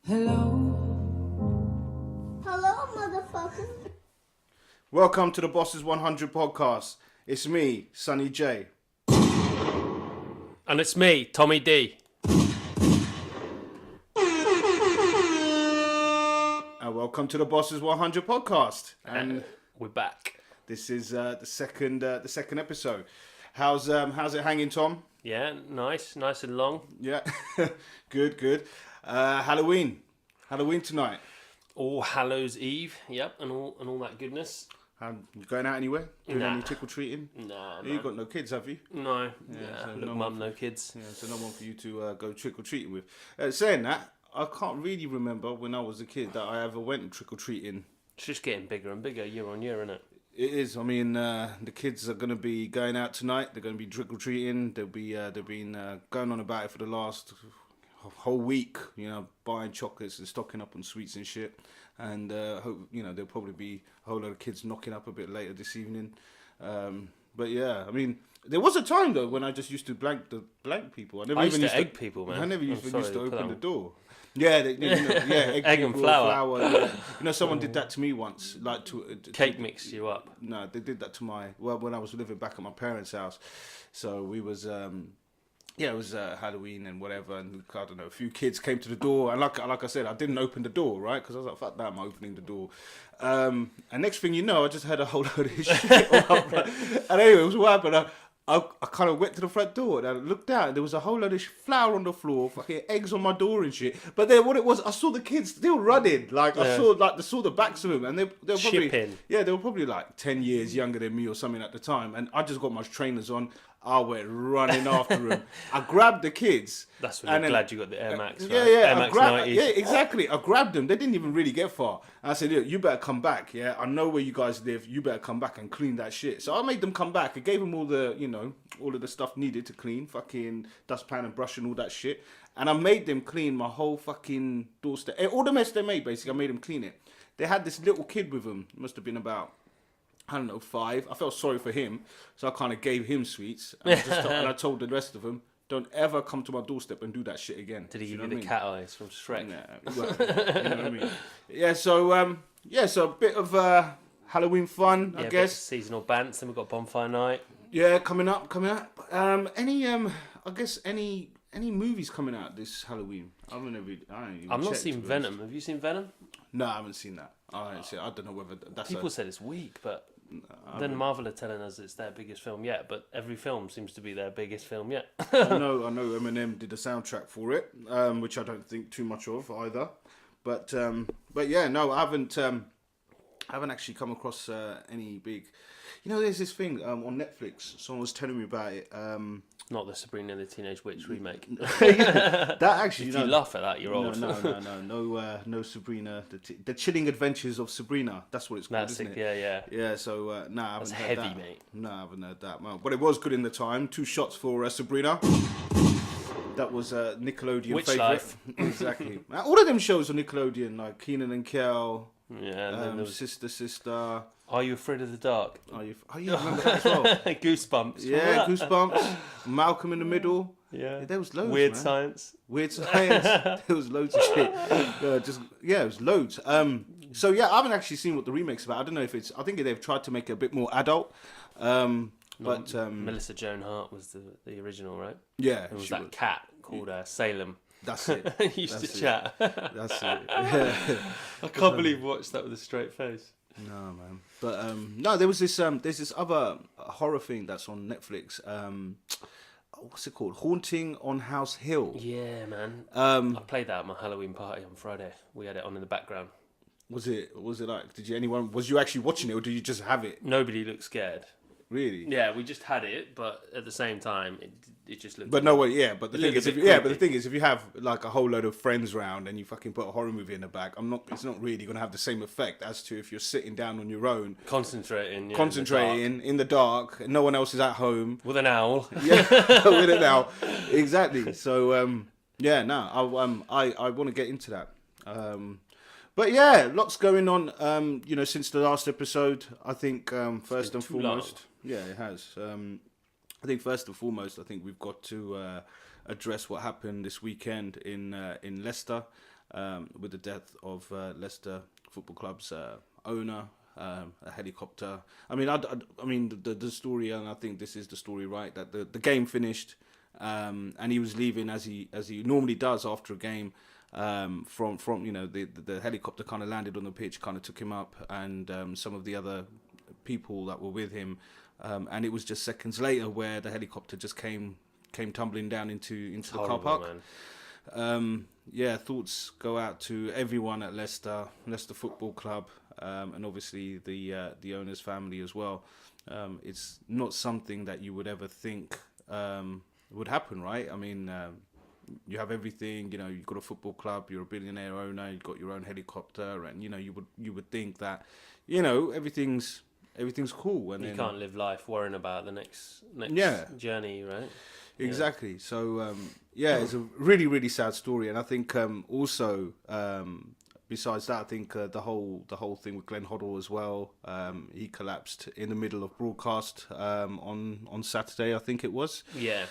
Hello, motherfucker. Welcome to the Bosses 100 podcast. It's me, Sonny J. And it's me, Tommy D. And welcome to the Bosses 100 podcast. And we're back. this is the second episode. How's it hanging, Tom? Yeah, nice and long. Yeah, good. Halloween tonight. All Hallows Eve, yep, and all that goodness. You going out anywhere? Doing Nah. any trick or treating? Nah, You got no kids, have you? No. so Look, no mum, no kids. Yeah, so no one for you to go trick or treating with. Saying that, I can't really remember when I was a kid that I ever went trick or treating. It's just getting bigger and bigger year on year, isn't it? It is. I mean, the kids are going to be going out tonight. They're going to be trick or treating. They've been going on about it for the last whole week. You know, buying chocolates and stocking up on sweets and shit. And hope there'll probably be a whole lot of kids knocking up a bit later this evening. But yeah, I mean, there was a time though when I just used to blank people. I used to egg people, man. I never used to open the door. Yeah, Egg and flour. Yeah. Someone did that to me once. Cake mixed you up. No, they did that to when I was living back at my parents' house. So we was, it was Halloween and whatever, and I don't know, a few kids came to the door, and like I said, I didn't open the door, right? Because I was like, fuck that, I'm opening the door. And next thing you know, I just heard a whole load of shit. And anyway, it was what happened. I kind of went to the front door and I looked out and there was a whole load of flour on the floor, fucking eggs on my door and shit. But then what it was, I saw the kids still running. I saw the backs of them, and they were probably they were probably like 10 years younger than me or something at the time. And I just got my trainers on. I went running after them. I grabbed the kids. That's when you're glad you got the Air Max, right? Yeah. Air Max 90s. Yeah, exactly. I grabbed them. They didn't even really get far. And I said, you better come back, yeah? I know where you guys live. You better come back and clean that shit. So I made them come back. I gave them all of the stuff needed to clean. Fucking dustpan and brush and all that shit. And I made them clean my whole fucking doorstep. All the mess they made, basically, I made them clean it. They had this little kid with them. Must have been about, I don't know, 5. I felt sorry for him, so I kind of gave him sweets. And I told the rest of them, don't ever come to my doorstep and do that shit again. Did he give you the cat eyes from Shrek? Yeah, well, you know what I mean? Yeah, so a bit of Halloween fun, I guess. Seasonal bants, then we've got bonfire night. Yeah, coming up. Any movies coming out this Halloween? I've not seen Venom. Have you seen Venom? No, I haven't seen that. I don't know whether that's. People said it's weak, but then Marvel are telling us it's their biggest film yet. But every film seems to be their biggest film yet. I know Eminem did the soundtrack for it, which I don't think too much of either. But yeah, no, I haven't actually come across any big. There's this thing on Netflix. Someone was telling me about it. Not the Sabrina the Teenage Witch remake. That actually, if you laugh at that, you're old. No Sabrina, the Chilling Adventures of Sabrina. That's what it's called, isn't it? Yeah. Yeah. So I haven't heard heavy, that. mate. No, I haven't heard that. But it was good in the time. 2 shots for Sabrina. That was a Nickelodeon Witch favourite. Life. Exactly. All of them shows on Nickelodeon, like Kenan and Kel. Yeah. And then there was Sister. Are You Afraid of the Dark? Oh, you remember that as well? Goosebumps. Yeah, Goosebumps. Malcolm in the Middle. Yeah. There was loads. Weird man. Science. Weird Science. There was loads of shit. It was loads. So yeah, I haven't actually seen what the remake's about. I don't know if it's. I think they've tried to make it a bit more adult. Melissa Joan Hart was the original, right? Yeah. It was that cat called Salem. That's it. Used to chat. That's it. Yeah. I can't believe we watched that with a straight face. No, man. But no, there was this. There's this other horror thing that's on Netflix. What's it called? Haunting on House Hill. Yeah, man. I played that at my Halloween party on Friday. We had it on in the background. Was it like? Was you actually watching it, or did you just have it? Nobody looked scared. Really? Yeah, we just had it, but at the same time, it just looked. But no way, yeah. But the thing is, if you have like a whole load of friends round and you fucking put a horror movie in the back, it's not really gonna have the same effect as to if you're sitting down on your own, concentrating in the dark, and no one else is at home with an owl. Yeah, with an owl, exactly. So I want to get into that. But yeah, lots going on. Since the last episode, I think first and foremost, yeah, it has. I think first and foremost, I think we've got to address what happened this weekend in Leicester. with the death of Leicester Football Club's owner. A helicopter. I mean, the story, and I think this is the story, right? That the game finished, and he was leaving as he normally does after a game. From the helicopter kind of landed on the pitch, kind of took him up, and some of the other people that were with him, and it was just seconds later where the helicopter just came tumbling down into the car park. Thoughts go out to everyone at Leicester Football Club, and obviously the owner's family as well. It's not something that you would ever think would happen, right? I mean, you have everything. You've got a football club, you're a billionaire owner, you've got your own helicopter, and you would think that everything's cool. And you then, can't live life worrying about the next journey, right? Exactly. Yeah. So it's a really, really sad story, and I think also besides that, I think the whole thing with Glenn Hoddle as well. He collapsed in the middle of broadcast on Saturday, I think it was. Yeah.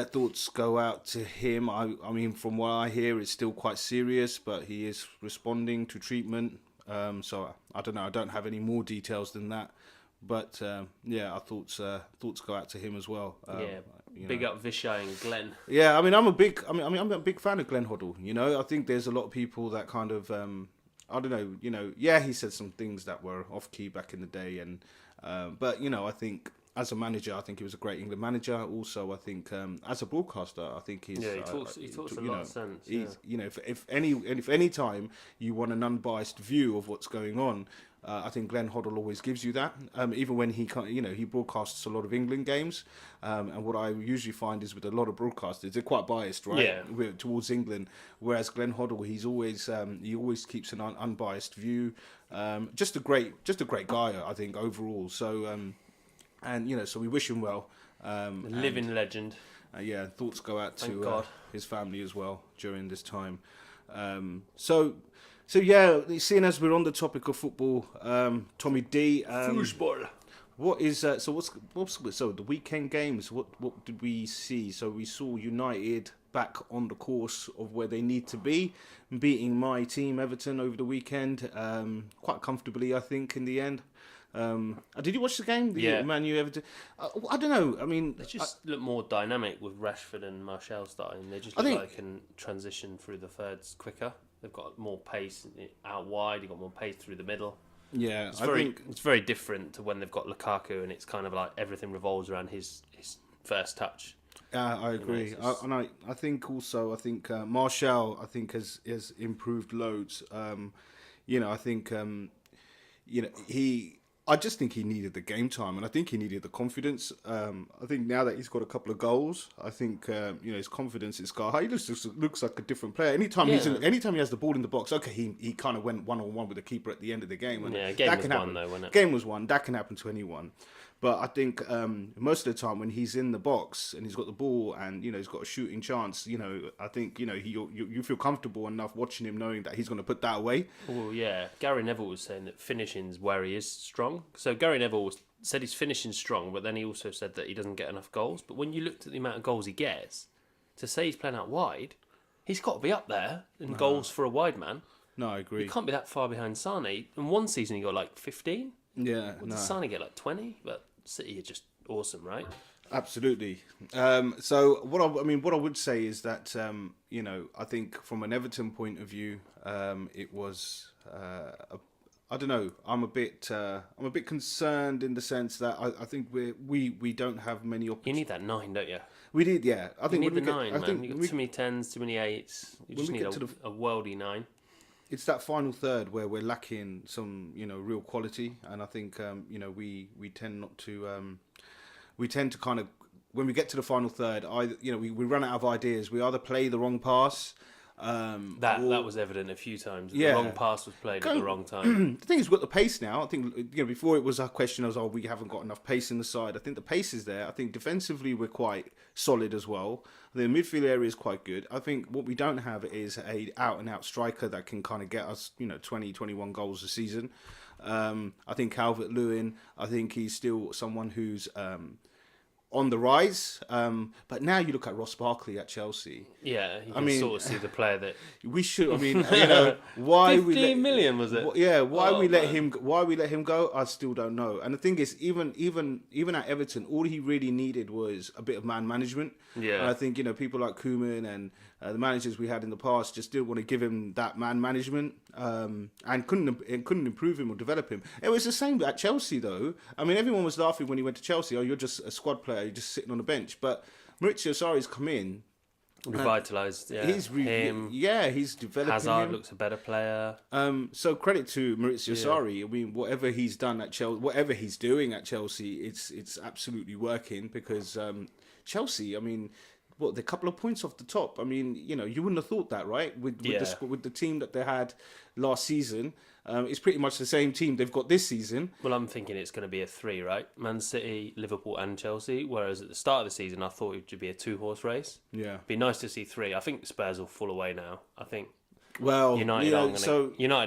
Thoughts go out to him. I mean, from what I hear, it's still quite serious, but he is responding to treatment. So I don't know. I don't have any more details than that. But our thoughts go out to him as well. Big up Vishay and Glenn. Yeah, I mean, I'm a big fan of Glenn Hoddle. I think there's a lot of people that kind of I don't know. He said some things that were off key back in the day, and but I think as a manager, I think he was a great England manager. Also, I think as a broadcaster, I think he's he talks a lot of sense. If any time you want an unbiased view of what's going on. I think Glenn Hoddle always gives you that. Even when he broadcasts a lot of England games, and what I usually find is with a lot of broadcasters, they're quite biased, right? Yeah. Towards England. Whereas Glenn Hoddle, he always keeps an unbiased view. Just a great guy, I think, overall. So, so we wish him well. Living legend. Thoughts go out to his family as well during this time. So seeing as we're on the topic of football, Tommy D. Football. What is so the weekend games? What did we see? So we saw United back on the course of where they need to be, beating my team Everton over the weekend, quite comfortably, I think, in the end. Did you watch the game? Man U Everton. I don't know. I mean, they just look more dynamic with Rashford and Martial starting. They just look like they can transition through the thirds quicker. They've got more pace out wide. You've got more pace through the middle. Yeah, it's very different to when they've got Lukaku, and it's kind of like everything revolves around his first touch. I agree, I think also Martial has improved loads. I think I just think he needed the game time, and I think he needed the confidence. I think now that he's got a couple of goals, I think his confidence is sky high. He looks like a different player. Anytime he has the ball in the box, okay, he kind of went 1-on-1 with the keeper at the end of the game. And game was won though, wasn't it? Game was won. That can happen to anyone. But I think most of the time when he's in the box and he's got the ball and he's got a shooting chance, I think you feel comfortable enough watching him knowing that he's going to put that away. Well, yeah, Gary Neville was saying that finishing's where he is strong. So Gary Neville said he's finishing strong, but then he also said that he doesn't get enough goals. But when you looked at the amount of goals he gets, to say he's playing out wide, he's got to be up there in goals for a wide man. No, I agree. You can't be that far behind Sane. In one season he got like 15. Yeah, Did Sane get like 20? But City are just awesome, right? Absolutely. So what I would say is that I think from an Everton point of view, it was I don't know. I'm a bit concerned in the sense that I think we don't have many opportunities. You need that 9, don't you? We did, yeah. I think you need the 9, man. You got too many 10s, too many 8s. You just need a worldy 9. It's that final third where we're lacking some, real quality, and I think, we tend not to, we tend to kind of, when we get to the final third, we run out of ideas. We either play the wrong pass. That was evident a few times. The wrong pass was played at the wrong time. The thing is, we've got the pace now. I think before it was a question of we haven't got enough pace in the side. I think the pace is there. I think defensively we're quite solid as well. The midfield area is quite good. I think what we don't have is a out and out striker that can kind of get us 20, 21 goals a season. I think Calvert-Lewin. I think he's still someone who's on the rise. But now you look at Ross Barkley at Chelsea. Yeah, you can sort of see the player that we should. I mean, why 15 million was it? Yeah, why we let him go? I still don't know. And the thing is, even at Everton, all he really needed was a bit of man management. Yeah, and I think people like Koeman and the managers we had in the past just didn't want to give him that man management, and couldn't improve him or develop him. It was the same at Chelsea, though. I mean, everyone was laughing when he went to Chelsea. Oh, you're just a squad player. You're just sitting on the bench. But Maurizio Sarri's come in, revitalised. Yeah, he's developing. Hazard looks a better player. So credit to Maurizio Sarri. I mean, whatever he's done at Chelsea, whatever he's doing at Chelsea, it's absolutely working because Chelsea. I mean, they're a couple of points off the top. I mean, you wouldn't have thought that, right? With the team that they had last season, it's pretty much the same team they've got this season. Well, I'm thinking it's going to be a 3, right? Man City, Liverpool and Chelsea, whereas at the start of the season, I thought it would be a 2-horse race. Yeah. It'd be nice to see 3. I think Spurs will fall away now. I think United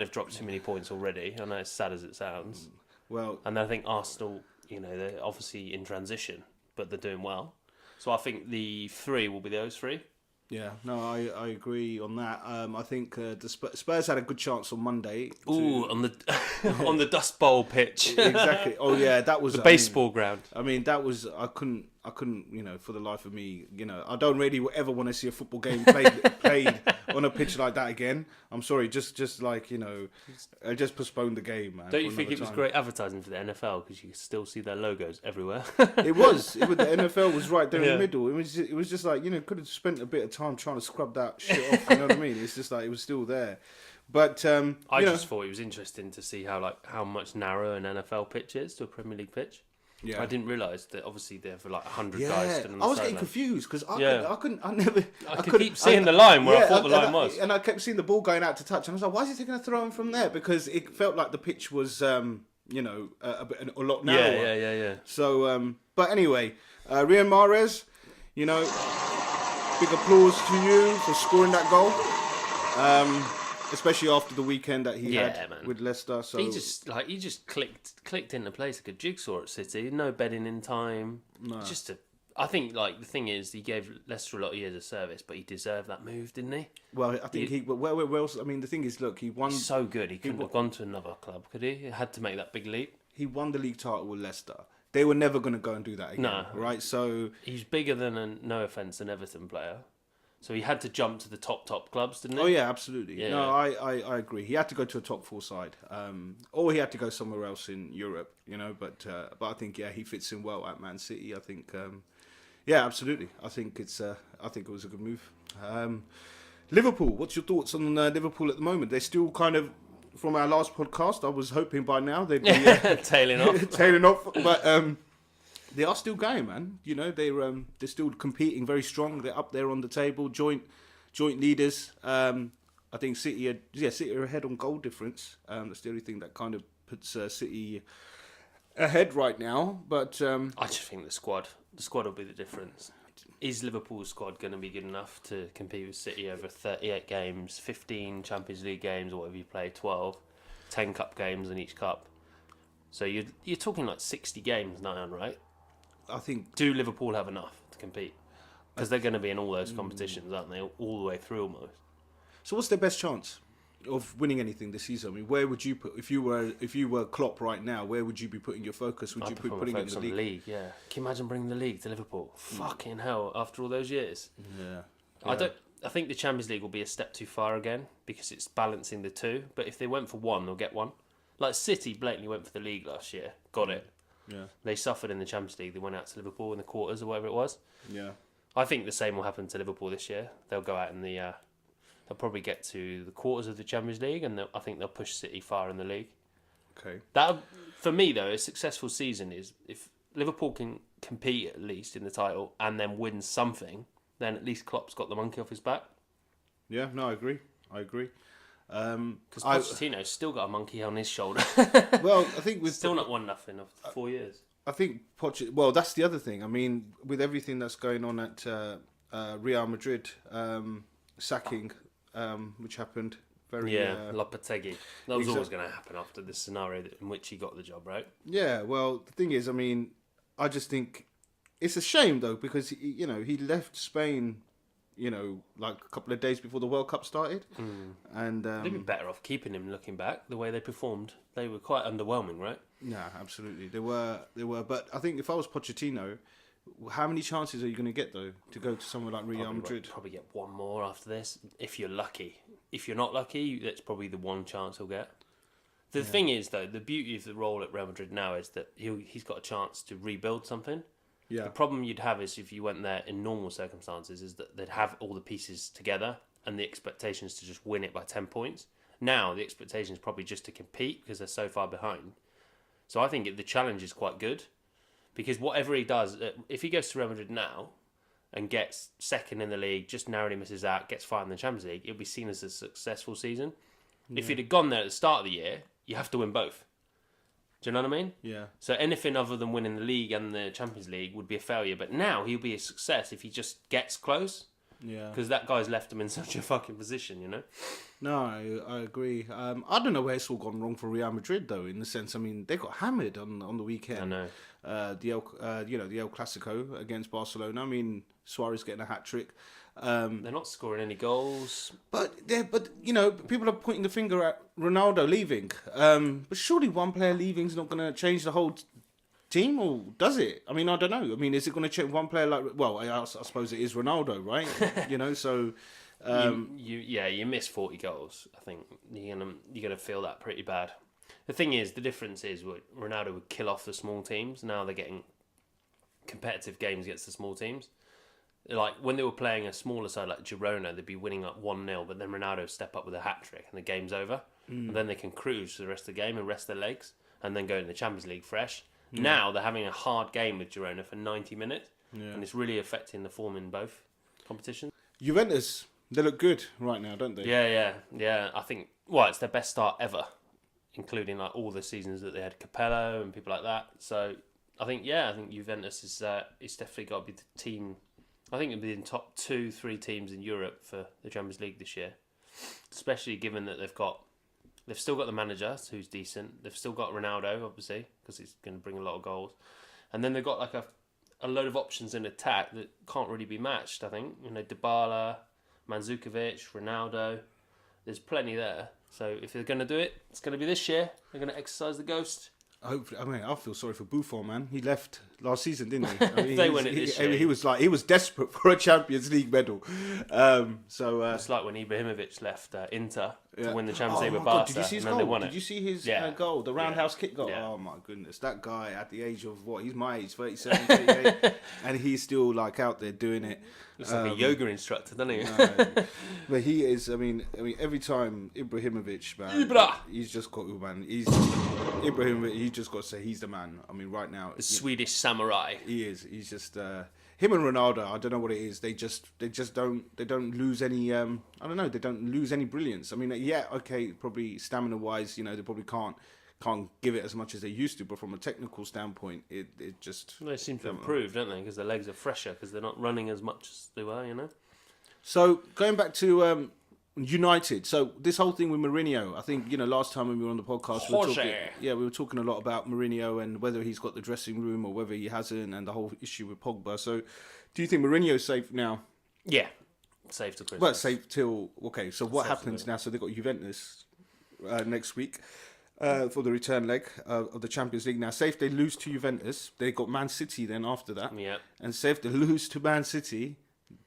have dropped too many points already. I know it's sad as it sounds. Well, and I think Arsenal, they're obviously in transition, but they're doing well. So I think the 3 will be those 3. Yeah, no, I agree on that. I think the Spurs had a good chance on Monday. On the Dust Bowl pitch. Exactly. Oh yeah, that was the baseball ground. I mean, that was I couldn't. For the life of me, I don't really ever want to see a football game played on a pitch like that again. I'm sorry, just just postpone the game, man. Don't you think it was great advertising for the NFL because you could still see their logos everywhere? It was. The NFL was right there in the middle. It was just like could have spent a bit of time trying to scrub that shit off. You know what I mean? It's just like it was still there. But I just thought it was interesting to see how much narrower an NFL pitch is to a Premier League pitch. Yeah, I didn't realise that. Obviously, there were 100 guys stood on the I was sideline. getting confused because I could keep seeing the line where I thought the line was, and I kept seeing the ball going out to touch, and I was like, "Why is he taking a throw in from there?" Because it felt like the pitch was, a lot narrower. Yeah. So, but anyway, Riyad Mahrez, big applause to you for scoring that goal. Especially after the weekend that he had with Leicester. So he just clicked into place like a jigsaw at City. No bedding in time. No. I think the thing is he gave Leicester a lot of years of service, but he deserved that move, didn't he? Well, I think where else? I mean, the thing is, look, he won. He's so good. He couldn't have gone to another club, could he? He had to make that big leap. He won the league title with Leicester. They were never going to go and do that again. No. Right? So he's bigger than no offence, an Everton player. So he had to jump to the top clubs, didn't he? Oh yeah, absolutely. Yeah. No, I agree. He had to go to a top 4 side, or he had to go somewhere else in Europe. But I think he fits in well at Man City. I think, absolutely. I think it was a good move. Liverpool. What's your thoughts on Liverpool at the moment? They're still kind of, from our last podcast, I was hoping by now they'd be tailing off, but. They are still going, man. They're still competing very strong. They're up there on the table, joint leaders. I think City are ahead on goal difference. That's the only thing that kind of puts City ahead right now. But I just think the squad will be the difference. Is Liverpool's squad going to be good enough to compete with City over 38 games, 15 Champions League games, or whatever you play, 12, 10 cup games in each cup? So you're talking 60 games now, right? I think. Do Liverpool have enough to compete? Because they're going to be in all those competitions, aren't they? All the way through, almost. So, what's their best chance of winning anything this season? I mean, where would you put if you were Klopp right now? Where would you be putting your focus? Would you be putting it in the league? Yeah. Can you imagine bringing the league to Liverpool? Fucking hell! After all those years. Yeah. I think the Champions League will be a step too far again because it's balancing the two. But if they went for one, they'll get one. Like City blatantly went for the league last year, got it. Yeah. They suffered in the Champions League. They went out to Liverpool in the quarters or whatever it was. Yeah. I think the same will happen to Liverpool this year. They'll go out in the... they'll probably get to the quarters of the Champions League and I think they'll push City far in the league. Okay. That, for me, though, a successful season is if Liverpool can compete at least in the title and then win something, then at least Klopp's got the monkey off his back. Yeah, no, I agree. Because Pochettino's still got a monkey on his shoulder. Well, I think with still not won nothing after 4 years. I think Well, that's the other thing. I mean, with everything that's going on at Real Madrid, sacking, which happened very Lopetegui. That was always going to happen after this scenario in which he got the job, right? Yeah. Well, the thing is, I mean, I just think it's a shame though because he left Spain, like a couple of days before the World Cup started, and they'd be better off keeping him. Looking back, the way they performed, they were quite underwhelming, right? Yeah, absolutely, they were. But I think if I was Pochettino, how many chances are you going to get though to go to somewhere like Real Madrid? Probably get one more after this, if you're lucky. If you're not lucky, that's probably the one chance he'll get. The thing is, though, the beauty of the role at Real Madrid now is that he's got a chance to rebuild something. Yeah. The problem you'd have is if you went there in normal circumstances is that they'd have all the pieces together and the expectation is to just win it by 10 points. Now, the expectation is probably just to compete because they're so far behind. So I think the challenge is quite good because whatever he does, if he goes to Real Madrid now and gets second in the league, just narrowly misses out, gets far in the Champions League, it'll be seen as a successful season. Yeah. If he'd have gone there at the start of the year, you have to win both. Do you know what I mean? Yeah. So anything other than winning the league and the Champions League would be a failure. But now he'll be a success if he just gets close. Yeah. Because that guy's left him in such a fucking position, No, I agree. I don't know where it's all gone wrong for Real Madrid though. In the sense, I mean, they got hammered on the weekend. I know. The El Clasico against Barcelona. I mean, Suarez getting a hat trick. They're not scoring any goals. But people are pointing the finger at Ronaldo leaving. But surely one player leaving is not going to change the whole team, or does it? I mean, I don't know. I mean, is it going to change one player like? Well, I suppose it is Ronaldo, right? So. You miss 40 goals. I think you're gonna feel that pretty bad. The thing is, the difference is Ronaldo would kill off the small teams. Now they're getting competitive games against the small teams. Like when they were playing a smaller side like Girona, they'd be winning up 1-0, but then Ronaldo would step up with a hat trick and the game's over. And then they can cruise for the rest of the game and rest their legs and then go in the Champions League fresh. Now they're having a hard game with Girona for 90 minutes and it's really affecting the form in both competitions. Juventus, they look good right now, don't they? Yeah. I think, it's their best start ever, including like all the seasons that they had Capello and people like that. So I think Juventus is definitely got to be the team. I think it'll be in top 2-3 teams in Europe for the Champions League this year, especially given that they've still got the manager who's decent. They've still got Ronaldo, obviously, because he's going to bring a lot of goals, and then they've got like a load of options in attack that can't really be matched. I think Dybala, Mandzukic, Ronaldo. There's plenty there. So if they're going to do it, it's going to be this year. They're going to exercise the ghost. Hopefully, I mean, I feel sorry for Buffon, man. He left last season, didn't he? I mean, they win it this year. He was desperate for a Champions League medal. It's like when Ibrahimovic left Inter to win the Champions League with Barca. Did you see his goal? They won it. Did you see his goal, the roundhouse kick goal? Yeah. Oh my goodness, that guy at the age of what? He's my age, 37, 38, and he's still like out there doing it. Looks like a yoga instructor, doesn't he? No, but he is. I mean, every time Ibrahimovic, man, he's just got man. Ibrahimovic. He's just got to say he's the man. I mean, right now, the Swedish samurai. He is. He's just him and Ronaldo. I don't know what it is. They just don't lose any. I don't know. They don't lose any brilliance. I mean, probably stamina wise, they probably can't give it as much as they used to. But from a technical standpoint, it just they seem to improve, don't they? Because their legs are fresher because they're not running as much as they were. So going back to United. So this whole thing with Mourinho, I think last time when we were on the podcast, we were talking a lot about Mourinho and whether he's got the dressing room or whether he hasn't, and the whole issue with Pogba. So, do you think Mourinho's safe now? Yeah, safe till Christmas. Well, safe till So what happens now? So they've got Juventus next week for the return leg of the Champions League. Now, say if they lose to Juventus, they got Man City then after that. Yeah, and say if they lose to Man City.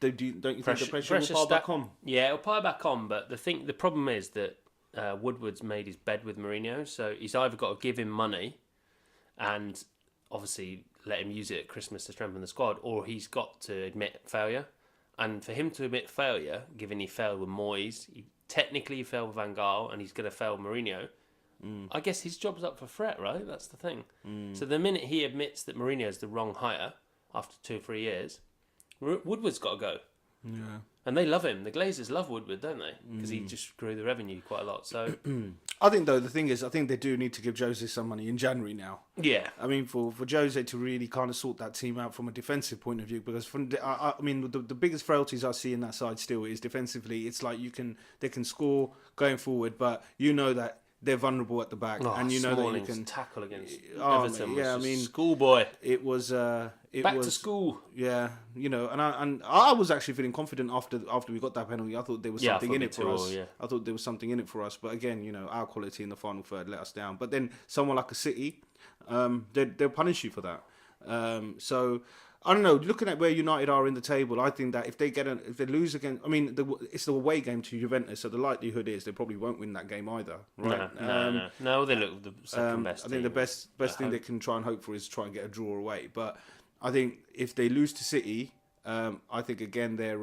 Don't you think the pressure will pile back on? Yeah, it'll pile back on, but the problem is that Woodward's made his bed with Mourinho, so he's either got to give him money and obviously let him use it at Christmas to strengthen the squad, or he's got to admit failure. And for him to admit failure, given he failed with Moyes, he failed with Van Gaal, and he's going to fail Mourinho, I guess his job's up for threat, right? That's the thing. So the minute he admits that Mourinho's the wrong hire after 2 or 3 years, Woodward's got to go. Yeah. And they love him. The Glazers love Woodward, don't they? Because he just grew the revenue quite a lot. So I think, though, the thing is, I think they do need to give Jose some money in January now. Yeah. I mean, for Jose to really kind of sort that team out from a defensive point of view, because the biggest frailties I see in that side still is defensively. It's like they can score going forward, but that they're vulnerable at the back, and you know that you can tackle against Everton. Yeah, I mean, schoolboy. It was back to school. Yeah, you know, and I was actually feeling confident after we got that penalty. I thought there was something in it for us. I thought there was something in it for us, but again, you know, our quality in the final third let us down. But then someone like a City, they'll punish you for that. So I don't know. Looking at where United are in the table, I think that if they lose again, I mean, it's the away game to Juventus, so the likelihood is they probably won't win that game either, right? No, they look the second best. I think the best thing they can try and hope for is try and get a draw away. But I think if they lose to City, I think again their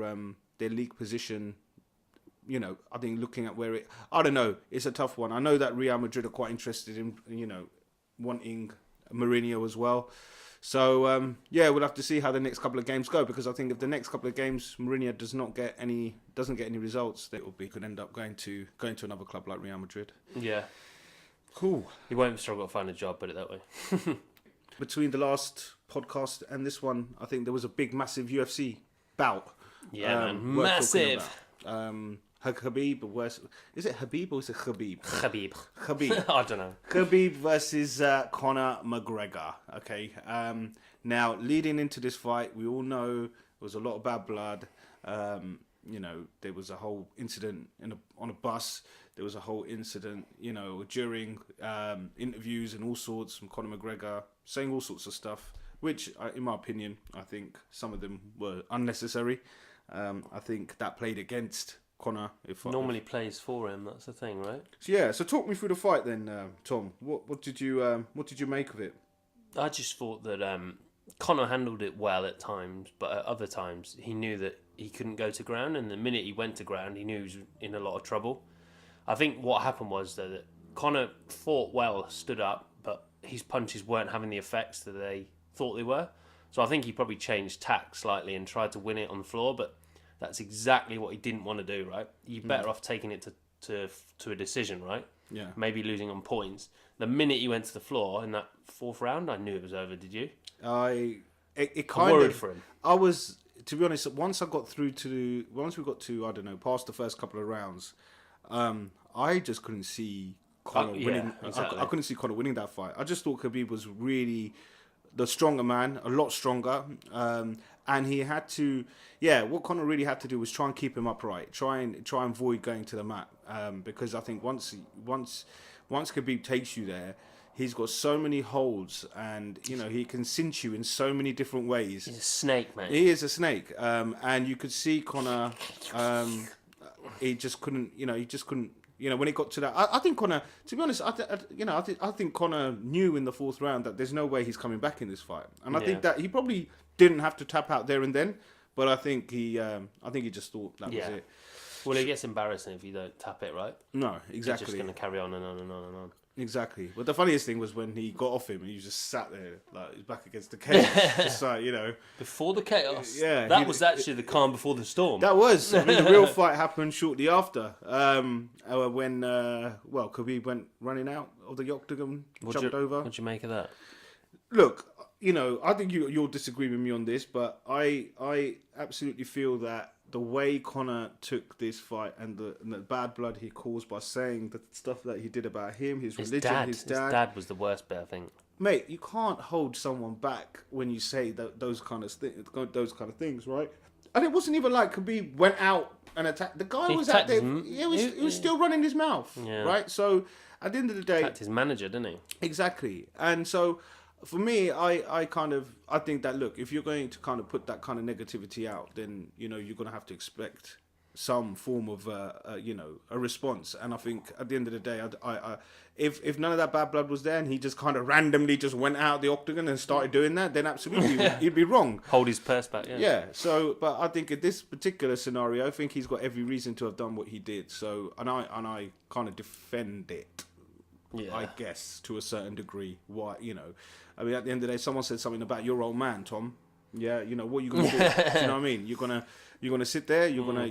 league position. You know, I think looking at where I don't know, it's a tough one. I know that Real Madrid are quite interested in, you know, wanting Mourinho as well. So, we'll have to see how the next couple of games go, because I think if the next couple of games Mourinho doesn't get any results, could end up going to another club like Real Madrid. Yeah. Cool. He won't struggle to find a job, put it that way. Between the last podcast and this one, I think there was a big, massive UFC bout. Yeah, man. Massive. Khabib, is it Habib or is it Khabib? Khabib. I don't know. Khabib versus Conor McGregor. Okay. Now, leading into this fight, we all know there was a lot of bad blood. You know, there was a whole incident on a bus. There was a whole incident, you know, during interviews and all sorts from Conor McGregor saying all sorts of stuff, which, in my opinion, I think some of them were unnecessary. I think that played against Conor. Normally plays for him. That's the thing, right? So talk me through the fight then, Tom. What did you make of it? I just thought that Conor handled it well at times, but at other times he knew that he couldn't go to ground, and the minute he went to ground, he knew he was in a lot of trouble. I think what happened was that Conor fought well, stood up, but his punches weren't having the effects that they thought they were. So I think he probably changed tack slightly and tried to win it on the floor, but that's exactly what he didn't want to do, right? You're better off taking it to a decision, right? Yeah. Maybe losing on points. The minute he went to the floor in that fourth round, I knew it was over. Did you? I'm worried for him. I was, to be honest, once we got to, I don't know, past the first couple of rounds, I just couldn't see Conor winning. Exactly. I couldn't see Conor winning that fight. I just thought Khabib was really the stronger man, a lot stronger. And he had to, what Conor really had to do was try and keep him upright, try and avoid going to the mat, because I think once Khabib takes you there, he's got so many holds, and you know he can cinch you in so many different ways. He's a snake, man. He is a snake, and you could see Conor. He just couldn't. When it got to that, I think Conor. To be honest, I think Conor knew in the fourth round that there's no way he's coming back in this fight, and I think that he probably didn't have to tap out there and then, but I think he just thought that was it. Well, it gets embarrassing if you don't tap it, right? No, exactly. You're just going to carry on and on and on and on. Exactly. But the funniest thing was when he got off him and he just sat there, like his back against the cage, just like, you know. Before the chaos. Yeah. That was actually the calm before the storm. That was. I mean, the real fight happened shortly after, when Khabib went running out of the Octagon, jumped over. What'd you make of that? Look, you know, I think you'll disagree with me on this, but I absolutely feel that the way Conor took this fight and the bad blood he caused by saying the stuff that he did about him, his religion, his dad. His dad was the worst bit, I think. Mate, you can't hold someone back when you say those kind of things, right? And it wasn't even like Khabib went out and attacked. The guy was out there. He was still running his mouth, right? So at the end of the day, attacked his manager, didn't he? Exactly, and so. For me, I think that, look, if you're going to kind of put that kind of negativity out, then, you know, you're going to have to expect some form of, a response. And I think at the end of the day, if none of that bad blood was there and he just kind of randomly just went out the Octagon and started doing that, then absolutely he'd be wrong. Hold his purse back, Yeah, so, but I think in this particular scenario, I think he's got every reason to have done what he did. So, and I kind of defend it. Yeah. I guess to a certain degree. Why, you know, I mean, at the end of the day, someone said something about your old man, Tom. Yeah, you know, what are you gonna do? Do you know what I mean? You're gonna sit there. You're gonna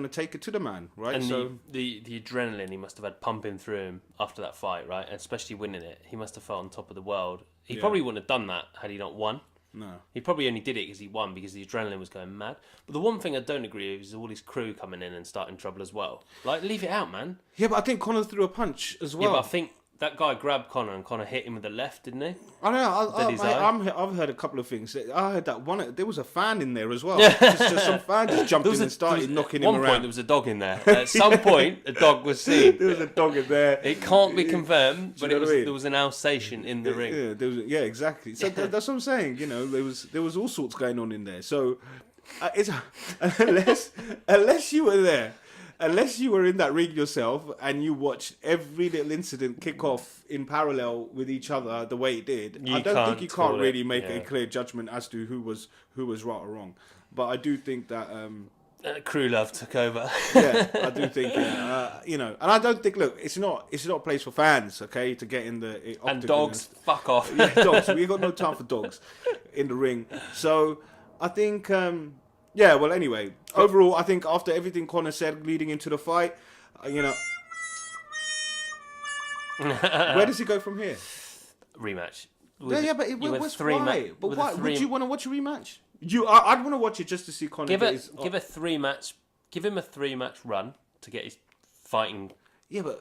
take it to the man, right? And so the adrenaline he must have had pumping through him after that fight, right? And especially winning it, he must have felt on top of the world. He probably wouldn't have done that had he not won. No. He probably only did it because he won, because the adrenaline was going mad. But the one thing I don't agree with is all his crew coming in and starting trouble as well. Like, leave it out, man. Yeah, but I think Conor threw a punch as well. Yeah, but I think that guy grabbed Conor and Conor hit him with the left, didn't he? I know. I've heard a couple of things. I heard that there was a fan in there as well. just some fan just jumped in and started knocking him around. At one point, there was a dog in there. At some point, a dog was seen. There was a dog in there. It can't be confirmed, but there was an Alsatian in the ring. Yeah, exactly. So that's what I'm saying. You know, there was all sorts going on in there. So it's unless you were there. Unless you were in that ring yourself and you watched every little incident kick off in parallel with each other the way it did, I don't think you can't really make a clear judgment as to who was right or wrong. But I do think that crew love took over. Yeah, I do think you know, and I don't think. Look, it's not a place for fans, okay, to get in the octagon and dogs. Fuck off. Yeah, dogs. We got no time for dogs in the ring. So I think. Yeah, well, anyway, overall, I think after everything Conor said leading into the fight, you know, where does he go from here? Rematch. But why would you want to watch a rematch? I'd want to watch it just to see Conor give him a 3-match run to get his fighting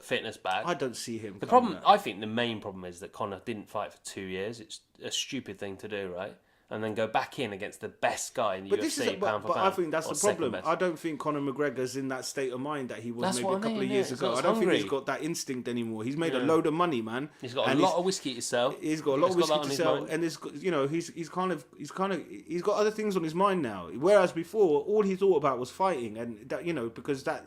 fitness back. I don't see him. I think the main problem is that Conor didn't fight for 2 years. It's a stupid thing to do, right? And then go back in against the best guy in the UFC, pound for pound. But I think that's the problem. I don't think Conor McGregor's in that state of mind that he was maybe a couple of years ago. I don't think he's got that instinct anymore. He's made a load of money, man. He's got a lot of whiskey to sell. He's got a lot of whiskey to sell, and he's got other things on his mind now. Whereas before, all he thought about was fighting, and that, you know, because that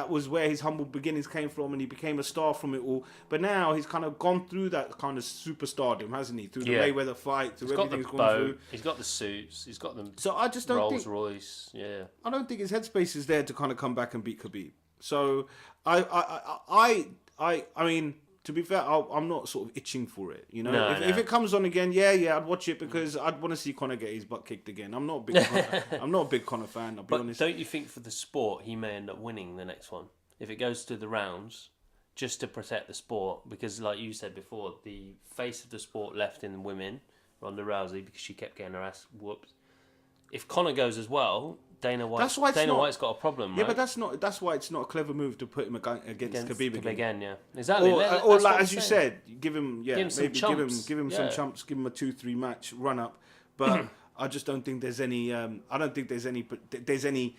was where his humble beginnings came from, and he became a star from it all. But now he's kind of gone through that kind of superstardom, hasn't he? Through the Mayweather fight, through everything he's gone through. He's got the suits. He's got them. So I just don't Rolls Royce. Yeah. I don't think his headspace is there to kind of come back and beat Khabib. So I mean, to be fair, I'm not sort of itching for it. You know, if it comes on again, I'd watch it because I'd want to see Conor get his butt kicked again. I'm not a big Conor fan. I'll be honest. Don't you think for the sport he may end up winning the next one if it goes to the rounds, just to protect the sport? Because like you said before, the face of the sport left in women, Ronda Rousey, because she kept getting her ass whooped. If Conor goes as well, Dana White's got a problem, right? Yeah, but that's why it's not a clever move to put him against Khabib again. Yeah, exactly. Or like as you said, give him some chumps, give him a 2-3 match run up. But I just don't think there's any. I don't think there's any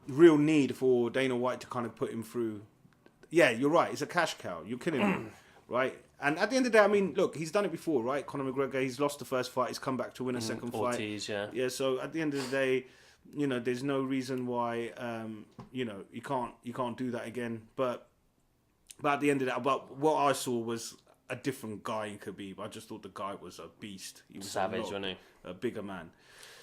real need for Dana White to kind of put him through. Yeah, you're right. It's a cash cow. You're killing him, right? And at the end of the day, I mean, look, he's done it before, right? Conor McGregor, he's lost the first fight, he's come back to win a second Ortiz, fight. Yeah. So at the end of the day, you know, there's no reason why, you know, you can't do that again. But at the end of that, but what I saw was a different guy in Khabib. I just thought the guy was a beast. He was savage, wasn't he? A bigger man.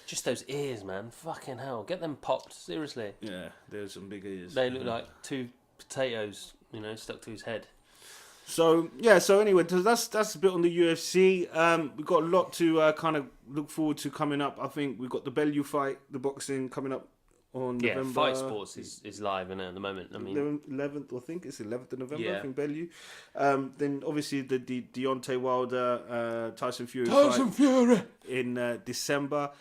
Just those ears, man. Fucking hell. Get them popped, seriously. Yeah, there's some big ears. They look like 2 potatoes, you know, stuck to his head. So anyway, that's a bit on the UFC. We've got a lot to kind of look forward to coming up. I think we've got the Bellew fight, the boxing coming up on November. Fight Sports is live at the moment. I mean, 11th, I think it's 11th of November. Yeah. I think Bellew. Then obviously the Deontay Wilder, Tyson Fury fight in December.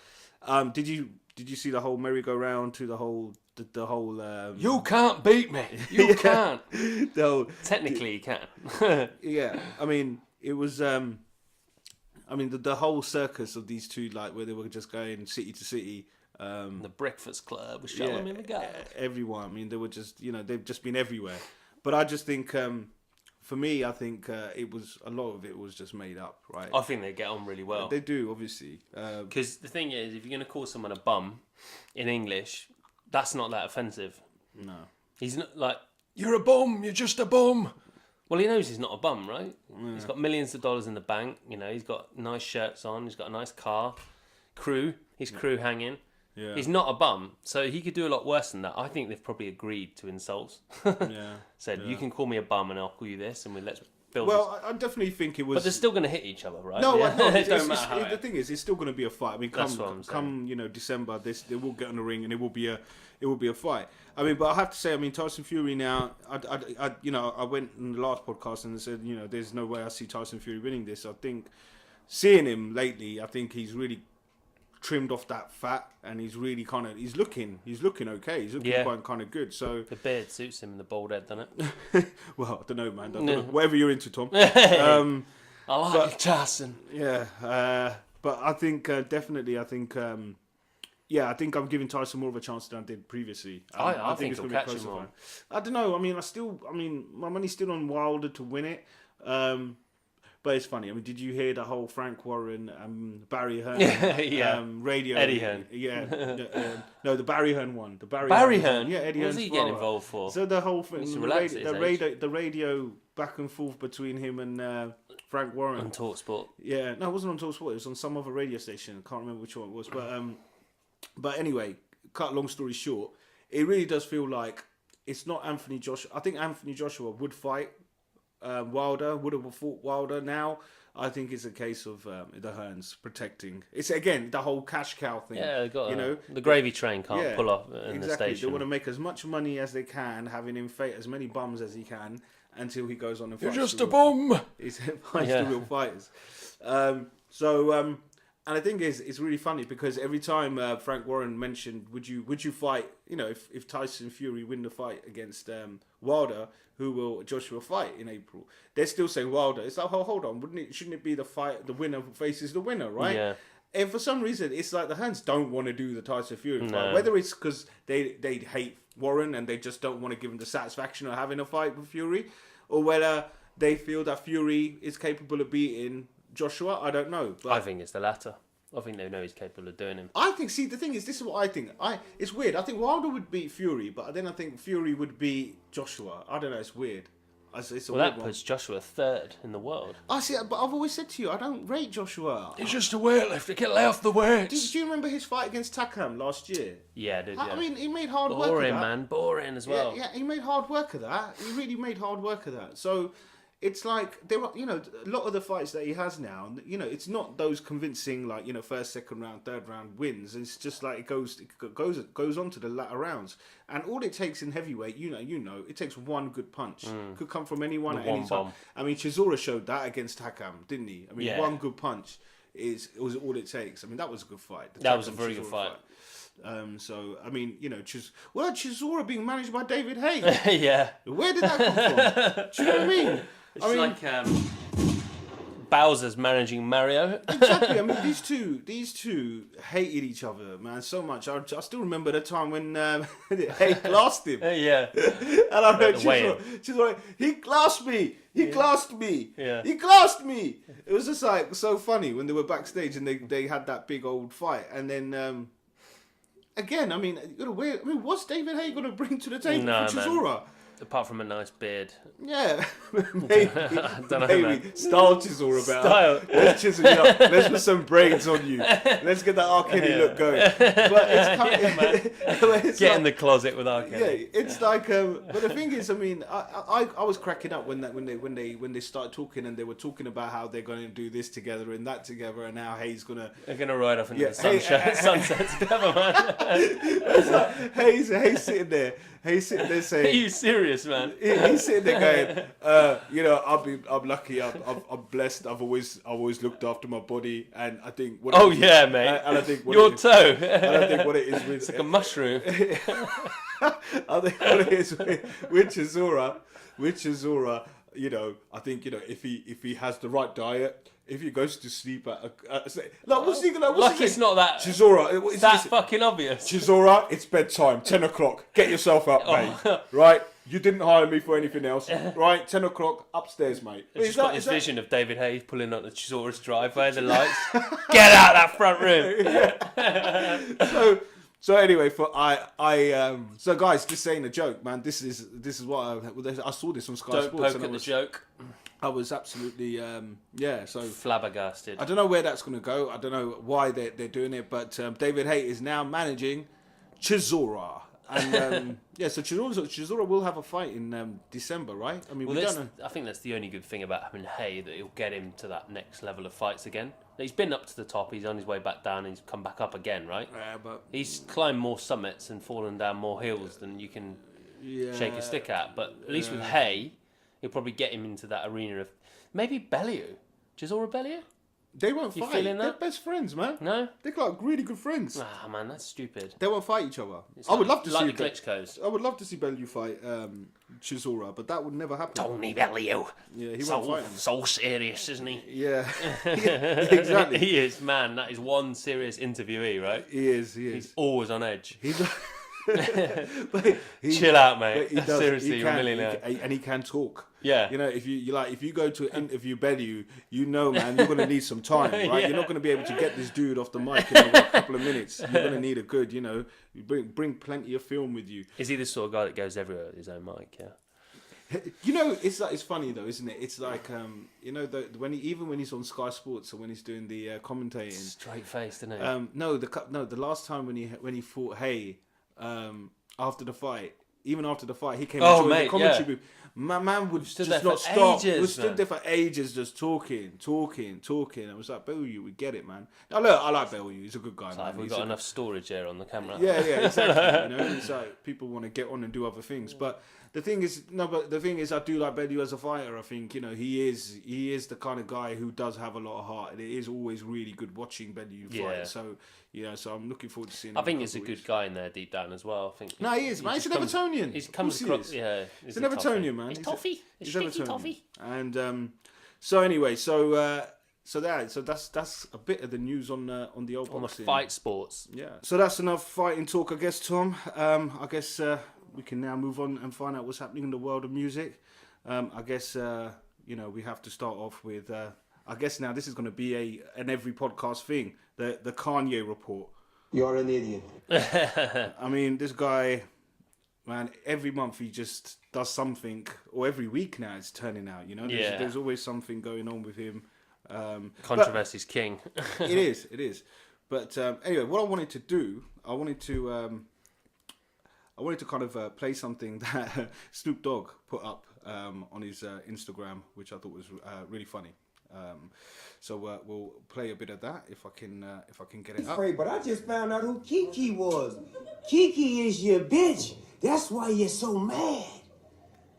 Did you see the whole merry-go-round to the whole? You can't beat me. You can't. Technically, you can. Yeah, I mean, it was. I mean, the whole circus of these two, like where they were just going city to city. The Breakfast Club was showing me the guy. Everyone. I mean, they were just, you know, they've just been everywhere. But I just think, for me, I think it was a lot of it was just made up, right? I think they get on really well. They do, obviously. Because the thing is, if you're going to call someone a bum in English, that's not that offensive. No. He's not like, you're a bum, you're just a bum. Well, he knows he's not a bum, right? Yeah. He's got millions of dollars in the bank. You know, he's got nice shirts on. He's got a nice car. Crew hanging. Yeah. He's not a bum, so he could do a lot worse than that. I think they've probably agreed to insults. Said, you can call me a bum and I'll call you this, and let's build this. I definitely think it was... But they're still going to hit each other, right? No, it don't matter. The thing is, it's still going to be a fight. I mean, come you know, December, they will get on the ring and it will be a fight. I mean, but I have to say, I mean, Tyson Fury now, I went in the last podcast and said, you know, there's no way I see Tyson Fury winning this. I think seeing him lately, I think he's really trimmed off that fat, and he's really kind of he's looking okay. He's looking quite kind of good. So the beard suits him and the bald head, doesn't it? Well, I don't know, man. Whatever you're into, Tom. I like Tyson. Yeah, but I think definitely. I think I think I'm giving Tyson more of a chance than I did previously. I think he'll catch him more. I don't know. I mean, my money's still on Wilder to win it. But it's funny. I mean, did you hear the whole Frank Warren, Barry Hearn, radio? Eddie Hearn. Yeah. No, the Barry Hearn one. The Barry Hearn. Yeah, Eddie Hearn. What's he getting involved for? So the whole thing, the radio back and forth between him and Frank Warren on TalkSport. Yeah, no, it wasn't on TalkSport. It was on some other radio station. I can't remember which one it was. But anyway, cut long story short, it really does feel like it's not Anthony Joshua. I think Anthony Joshua would fight Wilder, would have fought Wilder. Now I think it's a case of the Hearns protecting. It's again the whole cash cow thing. Yeah, they got the gravy train can't pull off in the station. They want to make as much money as they can, having him fight as many bums as he can until he goes on and fights. You're just a bum. He's fights the real fighters. And I think it's really funny because every time Frank Warren mentioned, would you fight? You know, if Tyson Fury win the fight against Wilder, who will Joshua fight in April? They're still saying Wilder. It's like, oh, hold on, shouldn't it be the winner faces the winner, right? Yeah. And for some reason, it's like the Hearns don't want to do the Tyson Fury fight. Whether it's because they hate Warren and they just don't want to give him the satisfaction of having a fight with Fury, or whether they feel that Fury is capable of beating Joshua, I don't know. But I think it's the latter. I think they know he's capable of doing him. I think, see, the thing is, this is what I think. It's weird. I think Wilder would beat Fury, but then I think Fury would beat Joshua. I don't know, it's weird. It's a weird puts Joshua third in the world. I see, but I've always said to you, I don't rate Joshua. He's just a weightlifter. Get lay off the weights. Do you remember his fight against Takam last year? Yeah, I did. Yeah. I mean, he made hard work of that. Boring, man. Boring as well. Yeah, he made hard work of that. He really made hard work of that. So it's like there are, a lot of the fights that he has now. It's not those convincing first, second round, third round wins. It's just like it goes on to the latter rounds. And all it takes in heavyweight, it takes one good punch. Could come from anyone at any time. I mean, Chisora showed that against Takam, didn't he? I mean, one good punch was all it takes. I mean, that was a good fight. That was a very good fight. So I mean, Chisora being managed by David Haye. Yeah. Where did that come from? Do you know what I mean? It's like Bowser's managing Mario. Exactly. I mean, these two hated each other, man, so much. I still remember the time when Haye glassed him. Yeah. And I heard Chisora, he glassed me. He glassed me. Yeah. He glassed me. It was just like so funny when they were backstage and they had that big old fight, and then. Again, I mean, what's David Haye going to bring to the table for Chisora? Apart from a nice beard. Yeah. Maybe. I don't know, man. Style Chisora better. Let's chisel you up. Let's put some braids on you. Let's get that R. Kelly look going. But it's kind of, get in the closet with R. Kelly. Yeah, it's like, but the thing is, I mean, I was cracking up when they started talking and they were talking about how they're going to do this together and that together, and now Haye's gonna. They're gonna ride off into the sunset together, man. It's like, Haye's sitting there. He's sitting there saying, "Are you serious, man?" He's sitting there going, I'm lucky, I'm blessed. I've always looked after my body, and I think. Mate. And I think your toe. And I think what it is with it's like a mushroom. I think what it is with Chisora, I think if he has the right diet. If he goes to sleep it's not that. Chisora, that's fucking obvious. Chisora, it's bedtime. 10 o'clock. Get yourself up, mate. Right? You didn't hire me for anything else. Right? 10 o'clock upstairs, mate. I've just got this vision of David Haye pulling up the Chisora's driveway, the lights. Get out that front room. So anyway, so guys, this ain't a joke, man. This is what I saw this on Sky Don't Sports. poke at the joke. I was absolutely, so flabbergasted. I don't know where that's going to go. I don't know why they're doing it, but David Haye is now managing Chisora. And so Chisora will have a fight in December, right? I mean, we don't know. I think that's the only good thing about having Haye, that he'll get him to that next level of fights again. He's been up to the top, he's on his way back down, and he's come back up again, right? Yeah, but he's climbed more summits and fallen down more hills than you can shake a stick at. But at least with Haye, he'll probably get him into that arena of maybe Bellew. Chisora Bellew? They won't You fight. feeling They're that? best friends, man. No? They're like really good friends. Ah, man, that's stupid. They won't fight each other. It's I would love to like see the Klitschko's. I would love to see Bellew fight Chisora, but that would never happen. Tony Bellew. Yeah, he won't fight him. So serious, isn't he? Yeah, exactly. He is, man. That is one serious interviewee, right? He is. He's always on edge. But Chill out, mate. He does, Seriously, you're a millionaire. and he can talk. Yeah. You know, if you go to interview Bellew, you know, man, you're gonna need some time, right? Yeah. You're not gonna be able to get this dude off the mic in a couple of minutes. You're gonna need a good, you know, you bring plenty of film with you. Is he the sort of guy that goes everywhere with his own mic? Yeah. You know, it's funny though, isn't it? It's like you know, when he's on Sky Sports or when he's doing the commentating, Straight faced, isn't he? the last time when he fought Haye, after the fight, he came and joined the commentary booth. My man would just not stop. He was stood there for ages, just talking. I was like, Bellew, we get it, man. Now look, I like Bellew. He's a good guy, man. We've got enough storage here on the camera. Yeah, exactly. You know, it's like people want to get on and do other things, but the thing is, I do like Bellew as a fighter. I think, you know, he is the kind of guy who does have a lot of heart, and it is always really good watching Bellew fight. So, you know, so I'm looking forward to seeing him. I think he's a good guy in there deep down as well. I think. No, he is, man. He's an Evertonian. He comes across, yeah. He's an Evertonian, man. He's toffee. He's sticky toffee. And so anyway, so that's a bit of the news on the old boxing. On the fight sports. Yeah. So that's enough fighting talk, I guess, Tom. I guess we can now move on and find out what's happening in the world of music. I guess you know, we have to start off with. I guess now this is going to be an every podcast thing. The Kanye report. You're an idiot. I mean, this guy, man, every month he just does something, or every week now it's turning out, you know? There's always something going on with him. Controversy's king. It is. But anyway, what I wanted to do, I wanted to kind of play something that Snoop Dogg put up on his Instagram, which I thought was really funny. So we'll play a bit of that if I can get it up. But I just found out who Kiki was. Kiki is your bitch. That's why you're so mad.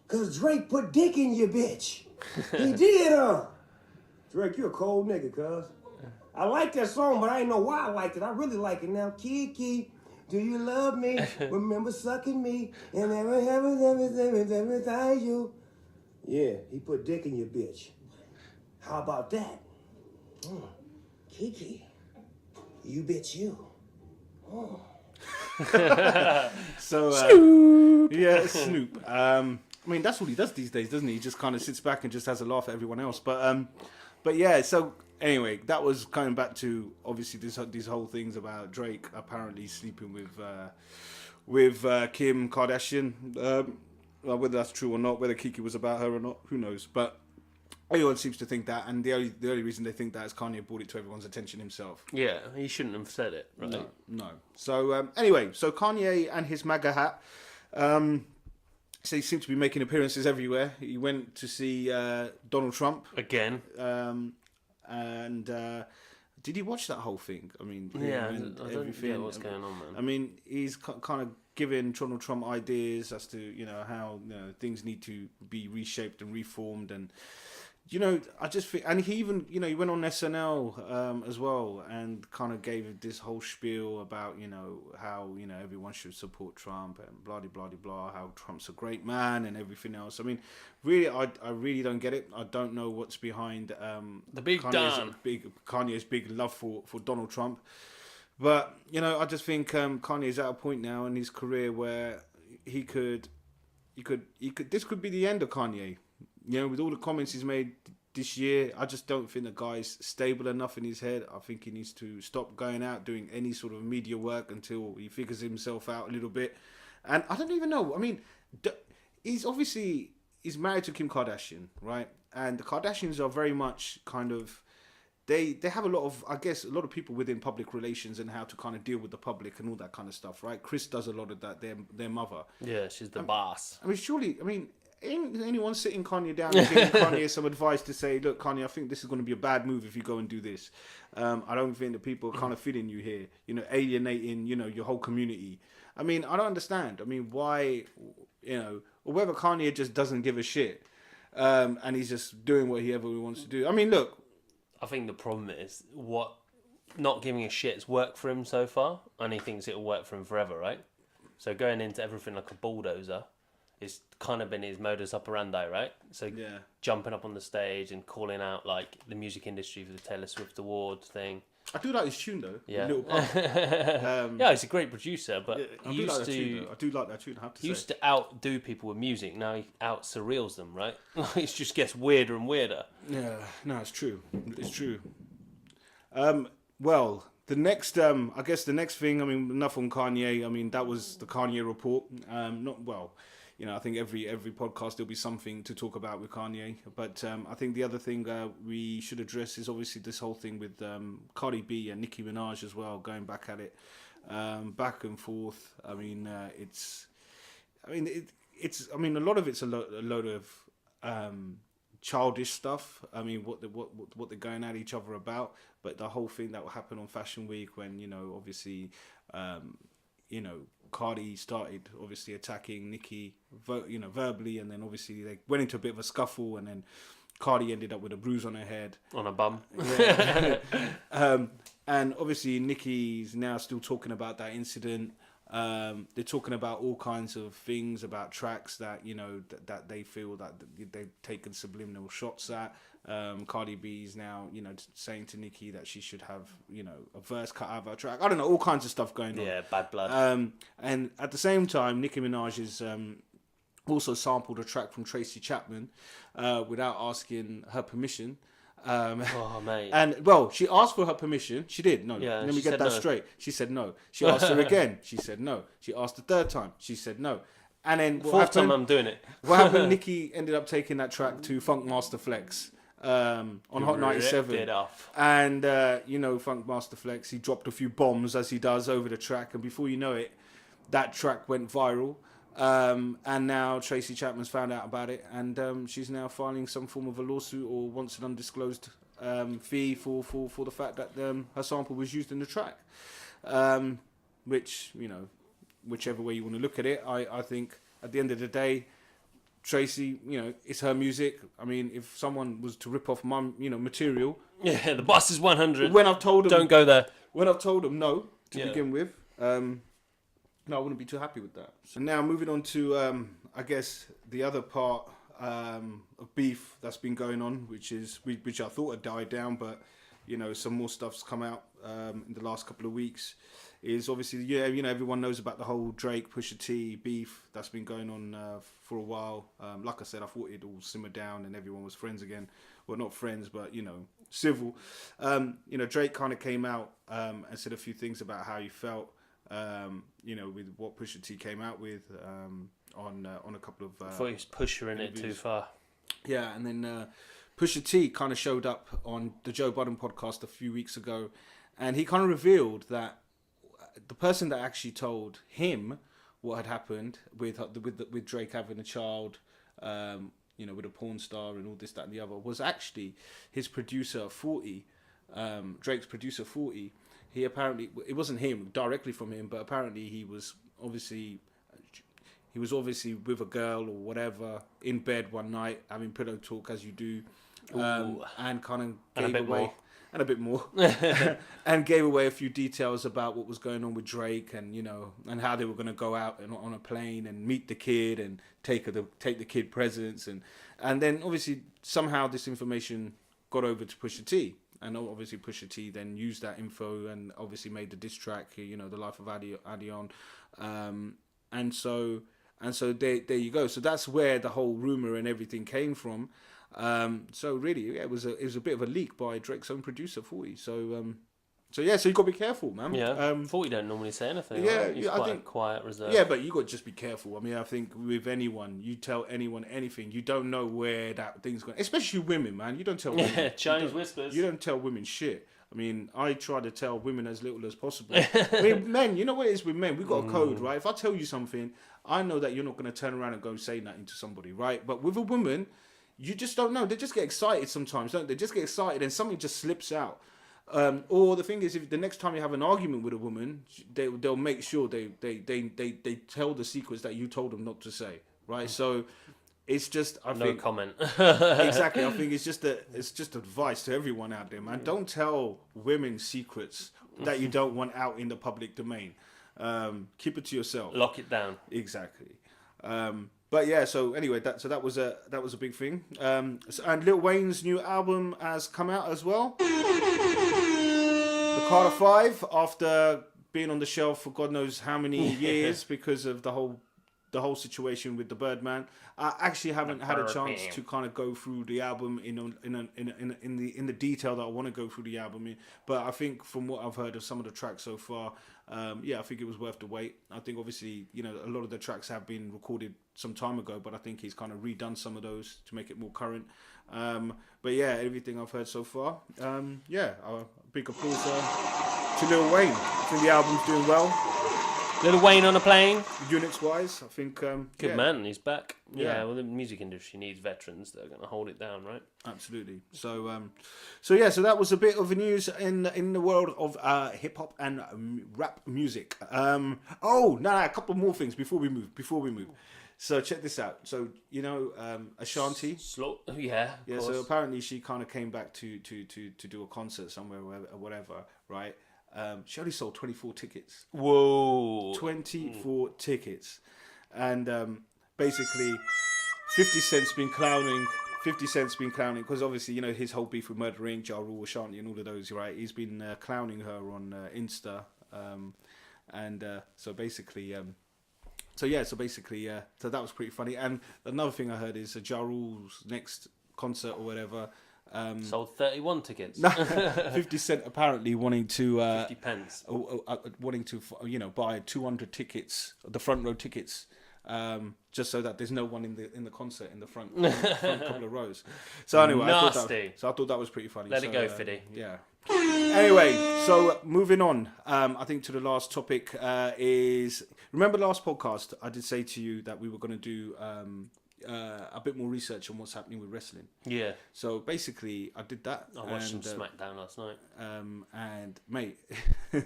Cause Drake put dick in your bitch. He did, Drake, you a cold nigga, cuz. I like that song, but I ain't know why I liked it. I really like it now. Kiki, do you love me? Remember sucking me and everything you. Yeah, he put dick in your bitch. How about that? Kiki, you bitch you. Oh. So, yeah, Snoop. I mean, that's what he does these days, doesn't he? He just kind of sits back and just has a laugh at everyone else. But yeah, so anyway, that was coming back to, obviously, these whole things about Drake apparently sleeping with Kim Kardashian. Well, whether that's true or not, whether Kiki was about her or not, who knows? But everyone seems to think that, and the only reason they think that is Kanye brought it to everyone's attention himself. Yeah, he shouldn't have said it, right? No. So anyway, so Kanye and his MAGA hat. So he seems to be making appearances everywhere. He went to see Donald Trump again, and did you watch that whole thing? I mean, yeah, I don't get what's going on, man. I mean, he's kind of giving Donald Trump ideas as to, you know, how, you know, things need to be reshaped and reformed, and you know, I just think, and he even, you know, he went on SNL as well and kind of gave this whole spiel about, you know, how, you know, everyone should support Trump and blah blah blah blah, how Trump's a great man and everything else. I mean, really, I really don't get it. I don't know what's behind the big Kanye's big love for Donald Trump. But, you know, I just think Kanye's at a point now in his career where he could this could be the end of Kanye. You know, with all the comments he's made this year, I just don't think the guy's stable enough in his head. I think he needs to stop going out doing any sort of media work until he figures himself out a little bit. And I don't even know. I mean, he's married to Kim Kardashian, right? And the Kardashians are very much kind of, they have a lot of, I guess, a lot of people within public relations and how to kind of deal with the public and all that kind of stuff, right? Kris does a lot of that, their mother. Yeah, she's the boss. I mean, surely, ain't anyone sitting Kanye down and giving Kanye some advice to say, look, Kanye, I think this is going to be a bad move if you go and do this. I don't think that people are kind of feeling you here, you know, alienating, you know, your whole community. I mean, I don't understand. I mean, why, you know, or whether Kanye just doesn't give a shit and he's just doing whatever he wants to do. I mean, look, I think the problem is not giving a shit's worked for him so far, and he thinks it'll work for him forever, right? So going into everything like a bulldozer is kind of been his modus operandi, right? So jumping up on the stage and calling out like the music industry for the Taylor Swift Awards thing. I do like his tune though. Yeah, Little Pump. yeah, he's a great producer, but I do like that tune. I have to say. He used to outdo people with music. Now he out surreals them, right? It just gets weirder and weirder. Yeah, no, it's true. It's true. Well, the next, I guess the next thing. I mean, enough on Kanye. I mean, that was the Kanye report. Not well. You know, I think every podcast there'll be something to talk about with Kanye. But I think the other thing we should address is obviously this whole thing with Cardi B and Nicki Minaj as well, going back at it, back and forth. I mean, it's a lot of it's a load of childish stuff. I mean, what they're going at each other about. But the whole thing that will happen on Fashion Week when, you know, obviously, Cardi started obviously attacking Nicki, verbally, and then obviously they went into a bit of a scuffle, and then Cardi ended up with a bruise on her head. On a bum. Yeah. And obviously Nicki's now still talking about that incident. They're talking about all kinds of things, about tracks that, you know, that they feel that they've taken subliminal shots at. Cardi B is now, you know, saying to Nicki that she should have, you know, a verse cut out of her track. I don't know, all kinds of stuff going on. Yeah, bad blood. And at the same time, Nicki Minaj is also sampled a track from Tracy Chapman without asking her permission. Oh, mate. And, well, she asked for her permission. She did. No, yeah, let me get that straight. She said no. She asked her again. She said no. She asked the third time. She said no. And then fourth time I'm doing it. What happened? Nicki ended up taking that track to Funk Master Flex on Hot 97. It off. And, you know, Funk Master Flex, he dropped a few bombs as he does over the track. And before you know it, that track went viral. And now Tracy Chapman's found out about it, and she's now filing some form of a lawsuit or wants an undisclosed fee for the fact that her sample was used in the track. Which, you know, whichever way you want to look at it, I think at the end of the day, Tracy, you know, it's her music. I mean, if someone was to rip off my, you know, material, yeah, the bus is 100. When I've told them, don't go there. When I've told them no to begin with, no, I wouldn't be too happy with that. So now moving on to, I guess, the other part of beef that's been going on, which I thought had died down, but, you know, some more stuff's come out in the last couple of weeks, is obviously, yeah, you know, everyone knows about the whole Drake, Pusha T beef that's been going on for a while. Like I said, I thought it all simmered down and everyone was friends again. Well, not friends, but, you know, civil. You know, Drake kind of came out and said a few things about how he felt. You know, with what Pusha T came out with on a couple of I thought he was pushing it too far. Yeah, and then Pusha T kind of showed up on the Joe Budden podcast a few weeks ago, and he kind of revealed that the person that actually told him what had happened with Drake having a child, you know, with a porn star and all this, that, and the other, was actually his producer 40, Drake's producer 40. He apparently, it wasn't him directly from him, but apparently he was obviously with a girl or whatever in bed one night having pillow talk as you do, and kind of gave away and a bit more, and gave away a few details about what was going on with Drake, and, you know, and how they were going to go out and on a plane and meet the kid and take the kid presents, and then obviously somehow this information got over to Pusha T. And obviously Pusha T then used that info and obviously made the diss track, you know, The Life of Adion. And so there you go. So that's where the whole rumor and everything came from. So really, yeah, it was a bit of a leak by Drake's own producer, 40. So you got to be careful, man. Yeah, 40 don't normally say anything. Yeah, right? He's quite a quiet, reserved. Yeah, but you got to just be careful. I mean, I think with anyone, you tell anyone anything, you don't know where that thing's going. Especially women, man. You don't tell women. Yeah, Chinese whispers. You don't tell women shit. I mean, I try to tell women as little as possible. I mean, men, you know what it is with men? We've got a code, right? If I tell you something, I know that you're not going to turn around and go say nothing to somebody, right? But with a woman, you just don't know. They just get excited sometimes, don't they? Just get excited and something just slips out. Or the thing is, if the next time you have an argument with a woman, they'll make sure they tell the secrets that you told them not to say, right? So it's just no comment. Exactly. I think it's just advice to everyone out there, man. Don't tell women secrets that you don't want out in the public domain. Keep it to yourself. Lock it down. Exactly. But yeah, so anyway, that was a big thing. And Lil Wayne's new album has come out as well. The Carter 5, after being on the shelf for God knows how many years because of the whole situation with the Birdman. I actually haven't had a chance to kind of go through the album in the detail that I want to go through the album in. But I think from what I've heard of some of the tracks so far, I think it was worth the wait. I think obviously, a lot of the tracks have been recorded some time ago, but I think he's kind of redone some of those to make it more current. But yeah, everything I've heard so far, big applause to Lil Wayne. I think the album's doing well. Lil Wayne on a plane. Units wise, I think. Good man, he's back. Yeah, well, the music industry needs veterans that are going to hold it down, right? Absolutely. So that was a bit of news in the world of hip hop and rap music. A couple more things before we move. So check this out. So Ashanti. Yeah. So apparently she kind of came back to do a concert somewhere or whatever, right? She only sold 24 tickets. Whoa. 24 tickets. And basically 50 Cent's been clowning because obviously, his whole beef with Murder Inc., Ja Rule, Ashanti and all of those, right? He's been clowning her on Insta. So that was pretty funny. And another thing I heard is Ja Rule's next concert or whatever, sold 31 tickets. 50 Cent apparently wanting to 50 pence. Wanting to buy 200 tickets, the front row tickets, just so that there's no one in the concert in the front couple of rows. So anyway, I thought that was pretty funny. Let it go, Fiddy. Yeah. Anyway, so moving on, I think to the last topic is, remember last podcast I did say to you that we were going to do a bit more research on what's happening with wrestling. Yeah. So basically, I did that. I watched some SmackDown last night. And mate,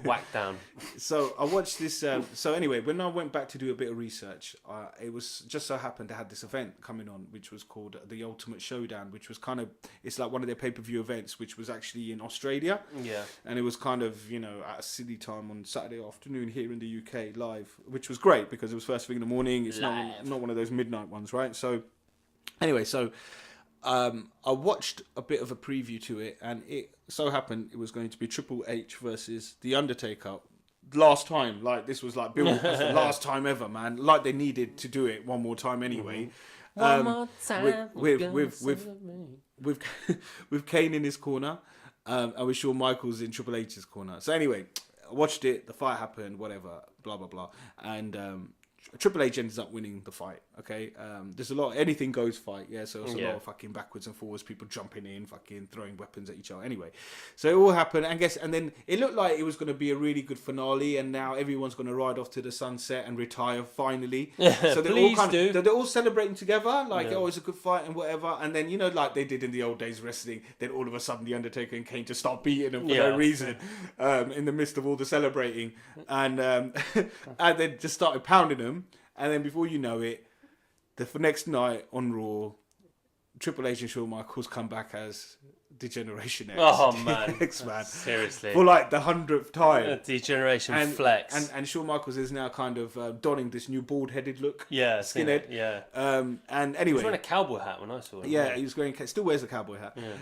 whack down. So I watched this. So anyway, when I went back to do a bit of research, it was just so happened to have this event coming on, which was called the Ultimate Showdown, which was it's like one of their pay-per-view events, which was actually in Australia. Yeah. And it was kind of at a silly time on Saturday afternoon here in the UK live, which was great because it was first thing in the morning. It's not one of those midnight ones, right? So anyway, I watched a bit of a preview to it, and it so happened it was going to be Triple H versus The Undertaker. Last time, like this was like built as the last time ever, man. Like they needed to do it one more time anyway. One more time with Kane in his corner, and with Shawn Michaels in Triple H's corner. So anyway, I watched it. The fight happened. Whatever. Blah blah blah. And Triple H ends up winning the fight. Okay, there's a lot of anything goes fight. Yeah, so it's a lot of fucking backwards and forwards, people jumping in, fucking throwing weapons at each other. Anyway, so it all happened, and then it looked like it was going to be a really good finale, and now everyone's going to ride off to the sunset and retire finally. So they're all celebrating together, like it's a good fight and whatever. And then like they did in the old days wrestling, then all of a sudden the Undertaker and Kane just start beating them for no reason, in the midst of all the celebrating, and and then just started pounding them. And then before you know it, the next night on Raw, Triple H and Shawn Michaels come back as Degeneration X. Oh man, X-Man. Seriously, for like the 100th time. Degeneration Flex. And Shawn Michaels is now kind of donning this new bald-headed look. Yeah, skinhead. Yeah. And anyway, he was wearing a cowboy hat when I saw him. Yeah, he was still wears a cowboy hat. Yeah.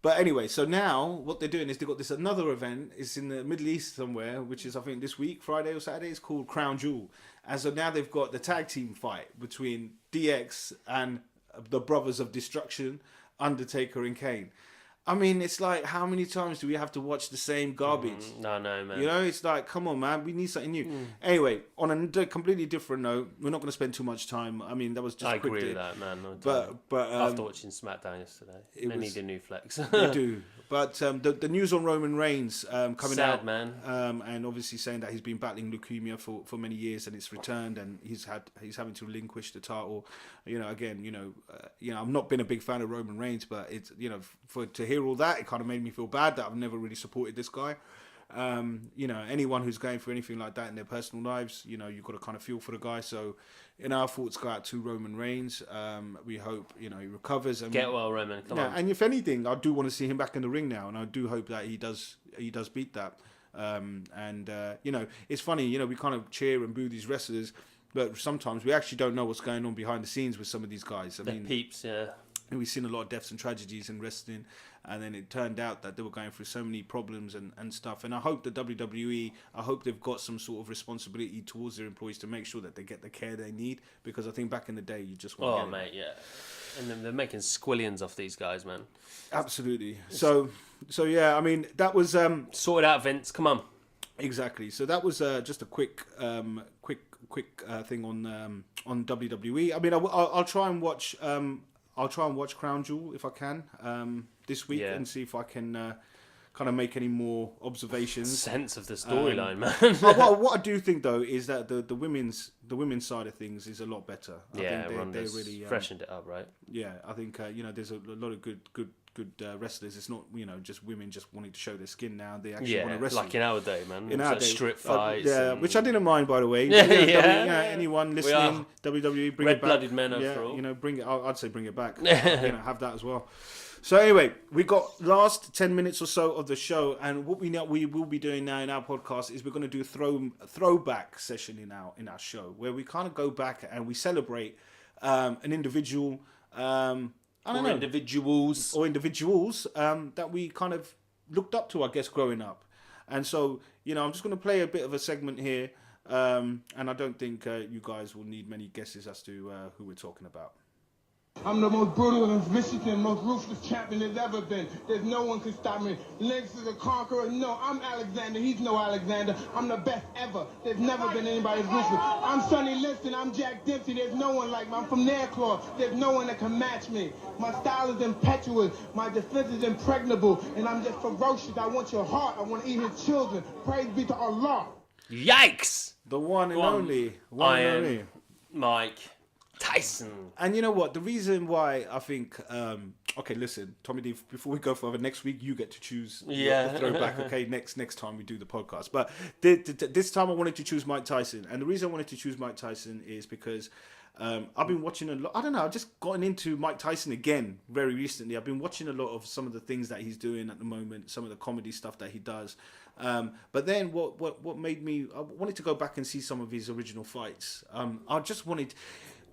But anyway, so now what they're doing is they've got this another event. It's in the Middle East somewhere, which is I think this week, Friday or Saturday. It's called Crown Jewel. And so now they've got the tag team fight between DX and the Brothers of Destruction, Undertaker and Kane. I mean, it's like, how many times do we have to watch the same garbage? No, man. It's like, come on, man. We need something new. Anyway, on a completely different note, we're not going to spend too much time. I mean, that was just I agree with that, man. But after watching SmackDown yesterday, they need a new flex. They do. But the news on Roman Reigns coming out. Sad, man. And obviously saying that he's been battling leukemia for many years and it's returned and he's having to relinquish the title. I've not been a big fan of Roman Reigns, but it's to hear all that, it kind of made me feel bad that I've never really supported this guy. You know, anyone who's going through anything like that in their personal lives, you know, you've got to kind of feel for the guy. So, our thoughts go out to Roman Reigns. We hope, you know, he recovers. And get well, Roman. Come on. And if anything, I do want to see him back in the ring now, and I do hope that he does beat that. You know, it's funny, you know, we kind of cheer and boo these wrestlers, but sometimes we actually don't know what's going on behind the scenes with some of these guys. I mean, peeps, yeah. And we've seen a lot of deaths and tragedies in wrestling, and then it turned out that they were going through so many problems and stuff. And I hope the WWE, I hope they've got some sort of responsibility towards their employees to make sure that they get the care they need, because I think back in the day, you just want to get mate, yeah. And then they're making squillions off these guys, man. Absolutely. So yeah, I mean, that was... Sort it out, Vince. Come on. Exactly. So that was just a quick thing on WWE. I mean, I'll try and watch... I'll try and watch Crown Jewel if I can this week and see if I can kind of make any more observations. Sense of the storyline, man. What I do think though is that the women's side of things is a lot better. I think they really freshened it up, right? Yeah, I think you know, there's a lot of good wrestlers. It's not, you know, just women just wanting to show their skin now. They actually want to wrestle. Like in our day, man. In our day, strip fights. Which I didn't mind, by the way. Anyone listening, WWE, bring it back. Red-blooded men, after all. You know, bring it. I'd say bring it back. You know, have that as well. So anyway, we got last 10 minutes or so of the show, and what we will be doing now in our podcast is we're going to do a throwback session in our show, where we kind of go back and we celebrate an individual. Individuals that we kind of looked up to, I guess, growing up. And so, you know, I'm just going to play a bit of a segment here, and I don't think you guys will need many guesses as to who we're talking about. I'm the most brutal and vicious and most ruthless champion there's ever been. There's no one can stop me. Lynx is a conqueror. No, I'm Alexander. He's no Alexander. I'm the best ever. There's never been anybody as ruthless. I'm Sonny Liston. I'm Jack Dempsey. There's no one like me. I'm from Nairclaw. There's no one that can match me. My style is impetuous. My defense is impregnable. And I'm just ferocious. I want your heart. I want to eat his children. Praise be to Allah. Yikes! The one and only. Mike Tyson. And you know what? The reason why I think... okay, listen, Tommy D, before we go further, next week you get to choose the throwback, okay? Next time we do the podcast. But this time I wanted to choose Mike Tyson. And the reason I wanted to choose Mike Tyson is because I've been watching a lot... I don't know, I've just gotten into Mike Tyson again very recently. I've been watching a lot of some of the things that he's doing at the moment, some of the comedy stuff that he does. But then what made me... I wanted to go back and see some of his original fights.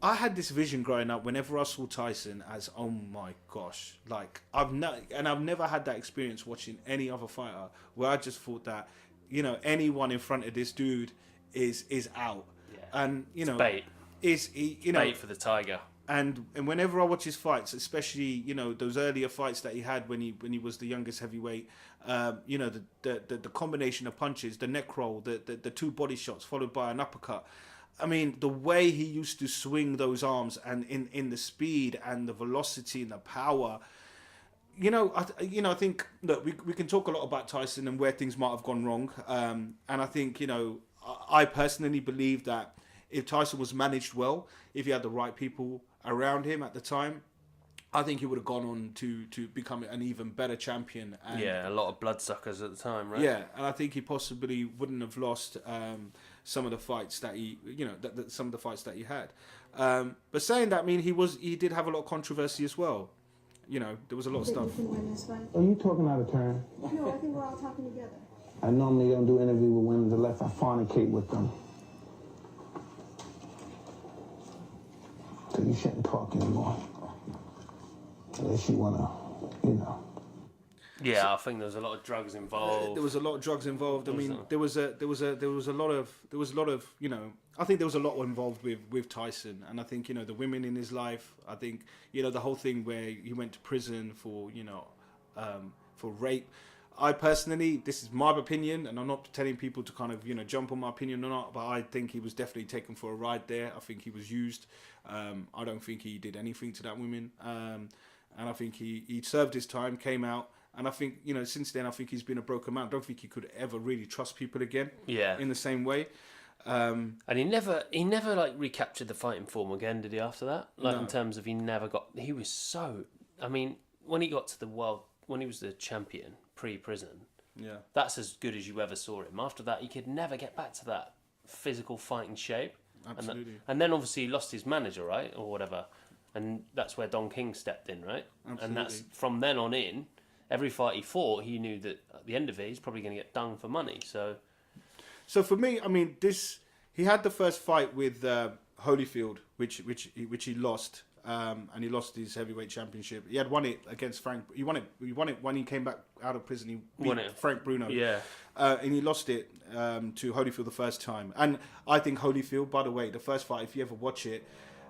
I had this vision growing up whenever I saw Tyson as, oh my gosh, like I've never had that experience watching any other fighter where I just thought that, you know, anyone in front of this dude is out, and you know, bait. Bait for the tiger. And whenever I watch his fights, especially, you know, those earlier fights that he had when he was the youngest heavyweight, you know, the combination of punches, the neck roll, the two body shots followed by an uppercut. I mean, the way he used to swing those arms, and in the speed and the velocity and the power, I think that we can talk a lot about Tyson and where things might have gone wrong. And I think, you know, I personally believe that if Tyson was managed well, if he had the right people around him at the time, I think he would have gone on to become an even better champion. And a lot of bloodsuckers at the time, right? Yeah, and I think he possibly wouldn't have lost some of the fights that he, you know, some of the fights that he had. But saying that, I mean, he did have a lot of controversy as well. You know, there was a lot of stuff. Are you talking out of turn? No, I think we're all talking together. I normally don't do interviews with women unless I fornicate with them. So you shouldn't talk anymore. Unless you want to, you know. Yeah, I think there was a lot of drugs involved. There was a lot of drugs involved. I mean, there was a lot of, you know, I think there was a lot involved with Tyson, and I think, you know, the women in his life. I think, you know, the whole thing where he went to prison for, you know, for rape. I personally, this is my opinion, and I'm not telling people to kind of, you know, jump on my opinion or not, but I think he was definitely taken for a ride there. I think he was used. I don't think he did anything to that woman. And I think he served his time, came out, and I think, you know, since then I think he's been a broken man. I don't think he could ever really trust people again. Yeah. In the same way. And he never like recaptured the fighting form again, did he? After that, like in terms of he was so. I mean, when he got to the world, when he was the champion pre-prison, Yeah. That's as good as you ever saw him. After that, he could never get back to that physical fighting shape. Absolutely. And then obviously he lost his manager, right, or whatever, and that's where Don King stepped in, right? Absolutely. And that's from then on in. Every fight he fought, he knew that at the end of it, he's probably going to get done for money. So for me, I mean, he had the first fight with Holyfield, which he lost, and he lost his heavyweight championship. He had won it against Frank. He won it when he came back out of prison. He beat Frank Bruno. Yeah. And he lost it to Holyfield the first time. And I think Holyfield, by the way, the first fight, if you ever watch it,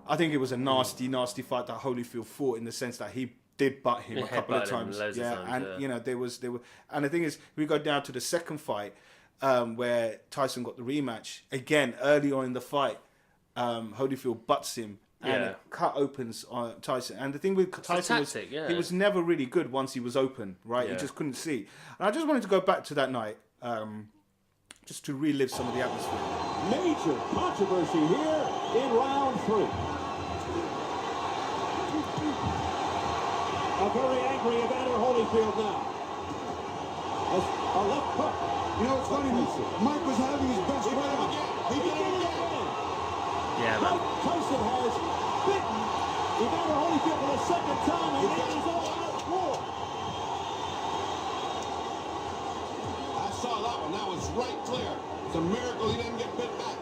I think it was a nasty fight that Holyfield fought, in the sense that he did butt him a couple of times. You know, there were, and the thing is, we go down to the second fight, where Tyson got the rematch again early on in the fight. Holyfield butts him and it cut opens on Tyson. And the thing with Tyson was he was never really good once he was open, right? He just couldn't see. And I just wanted to go back to that night, just to relive some of the atmosphere. Major controversy here in round 3. A very angry Evander Holyfield now. A left hook. You know, it's funny, Mike was having his best round. He did it again. Yeah, man. Mike Tyson has bitten Evander Holyfield for the second time, and it is all out of war. I saw that one. That was right clear. It's a miracle he didn't get bit back.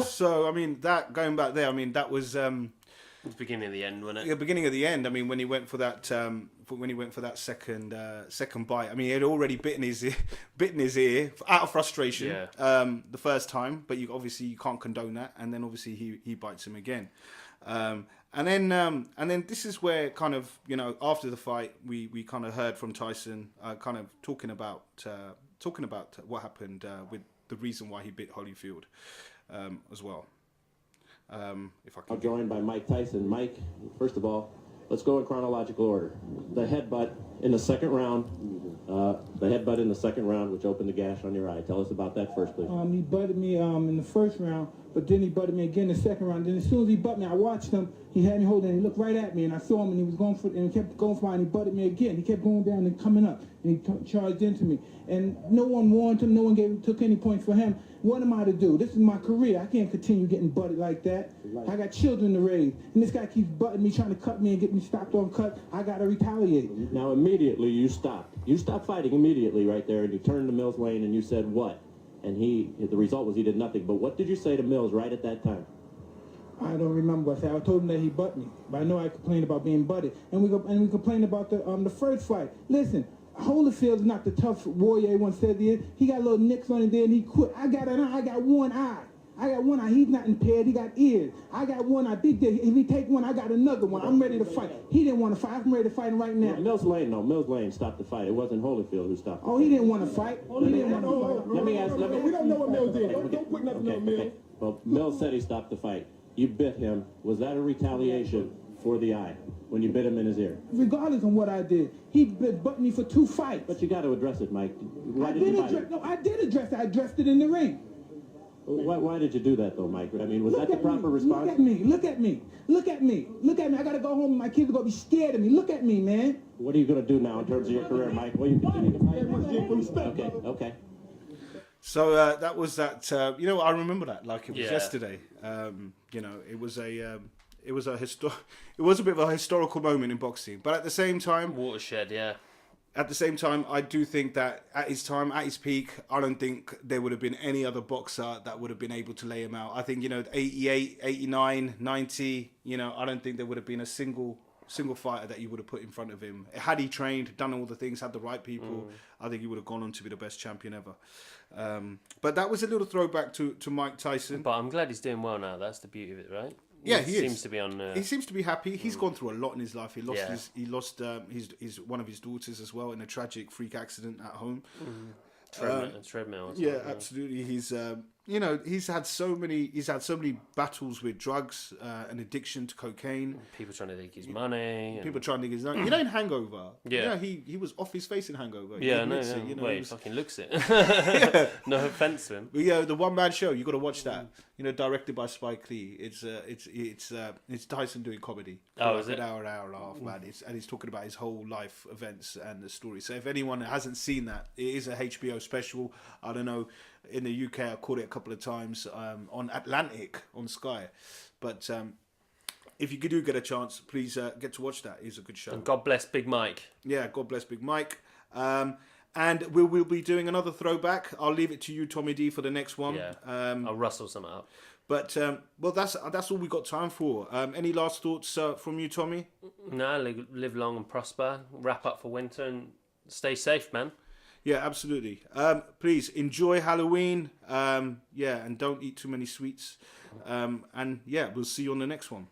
So, I mean, that going back there, I mean, that was the beginning of the end, wasn't it? the beginning of the end. I mean, when he went for that second bite, I mean, he had already bitten his ear out of frustration the first time, but you can't condone that. And then obviously he bites him again, and then this is where kind of, you know, after the fight we kind of heard from Tyson kind of talking about what happened with the reason why he bit Holyfield as well. If I can. I'm joined by Mike Tyson. Mike, first of all, let's go in chronological order. The headbutt in the second round, which opened the gash on your eye. Tell us about that first, please. He butted me in the first round, but then he butted me again in the second round. Then as soon as he butted me, I watched him. He had me holding, and he looked right at me, and I saw him, and he was going for, and he kept going for it, and he butted me again. He kept going down and coming up, and he charged into me. And no one warned him. No one took any points for him. What am I to do? This is my career. I can't continue getting butted like that. I got children to raise, and this guy keeps butting me, trying to cut me and get me stopped on cut. I got to retaliate. Now, immediately you stopped. You stopped fighting immediately right there, and you turned to Mills Lane, and you said what? And the result was he did nothing. But what did you say to Mills right at that time? I don't remember what I said. I told him that he butt me, but I know I complained about being butted, and we complained about the first fight. Listen, Holyfield's not the tough warrior everyone said he is. He got little nicks on it, then he quit. I got an eye. I got one eye. He's not impaired. He got ears. I got one eye. Big deal. If he take one, I got another one. I'm ready to fight. He didn't want to fight. I'm ready to fight him right now. Mills Lane stopped the fight. It wasn't Holyfield who stopped the fight. Oh, he didn't want to fight. He didn't want to fight. Let me ask. We don't know what Mills did. Don't put nothing on Mills. Well, Mills said he stopped the fight. You bit him. Was that a retaliation for the eye when you bit him in his ear? Regardless of what I did, he butted me for 2 fights. But you got to address it, Mike. I did address it. I addressed it in the ring. Why did you do that, though, Mike? I mean, was that the proper response? Look at me. I got to go home and my kids are going to be scared of me. Look at me, man. What are you going to do now in terms of your career, Mike? Will you continue to fight? Okay. So that was that. You know, I remember that like it was yesterday. You know, it was a bit of a historical moment in boxing, but at the same time, watershed. Yeah. At the same time, I do think that at his peak, I don't think there would have been any other boxer that would have been able to lay him out. I think, you know, 88, 89, 90, you know, I don't think there would have been a single fighter that you would have put in front of him. Had he trained, done all the things, had the right people, I think he would have gone on to be the best champion ever. But that was a little throwback to Mike Tyson. But I'm glad he's doing well now. That's the beauty of it, right? Yeah, he seems to be on. He seems to be happy. He's gone through a lot in his life. He lost his one of his daughters as well in a tragic freak accident at home. Treadmill. Yeah, absolutely. you know, he's had so many battles with drugs and addiction to cocaine. People trying to take his money. People trying to take his money. You know, in Hangover. Yeah. You know, he was off his face in Hangover. Yeah, no. You know, well, he fucking looks it. Yeah. No offense to him. But yeah, the one man show. You got to watch that. You know, directed by Spike Lee. It's Tyson doing comedy. Oh, is it? An hour and a half, man. And he's talking about his whole life events and the story. So if anyone hasn't seen that, it is a HBO special. I don't know. In the UK, I caught it a couple of times on Atlantic on Sky. But if you do get a chance, please get to watch that. It's a good show. And God bless Big Mike. Yeah, God bless Big Mike. And we'll be doing another throwback. I'll leave it to you, Tommy D, for the next one. Yeah, I'll rustle something up. But well, that's all we got time for. Any last thoughts from you, Tommy? No, live long and prosper. Wrap up for winter and stay safe, man. Yeah, absolutely. Please enjoy Halloween. And don't eat too many sweets. And yeah, we'll see you on the next one.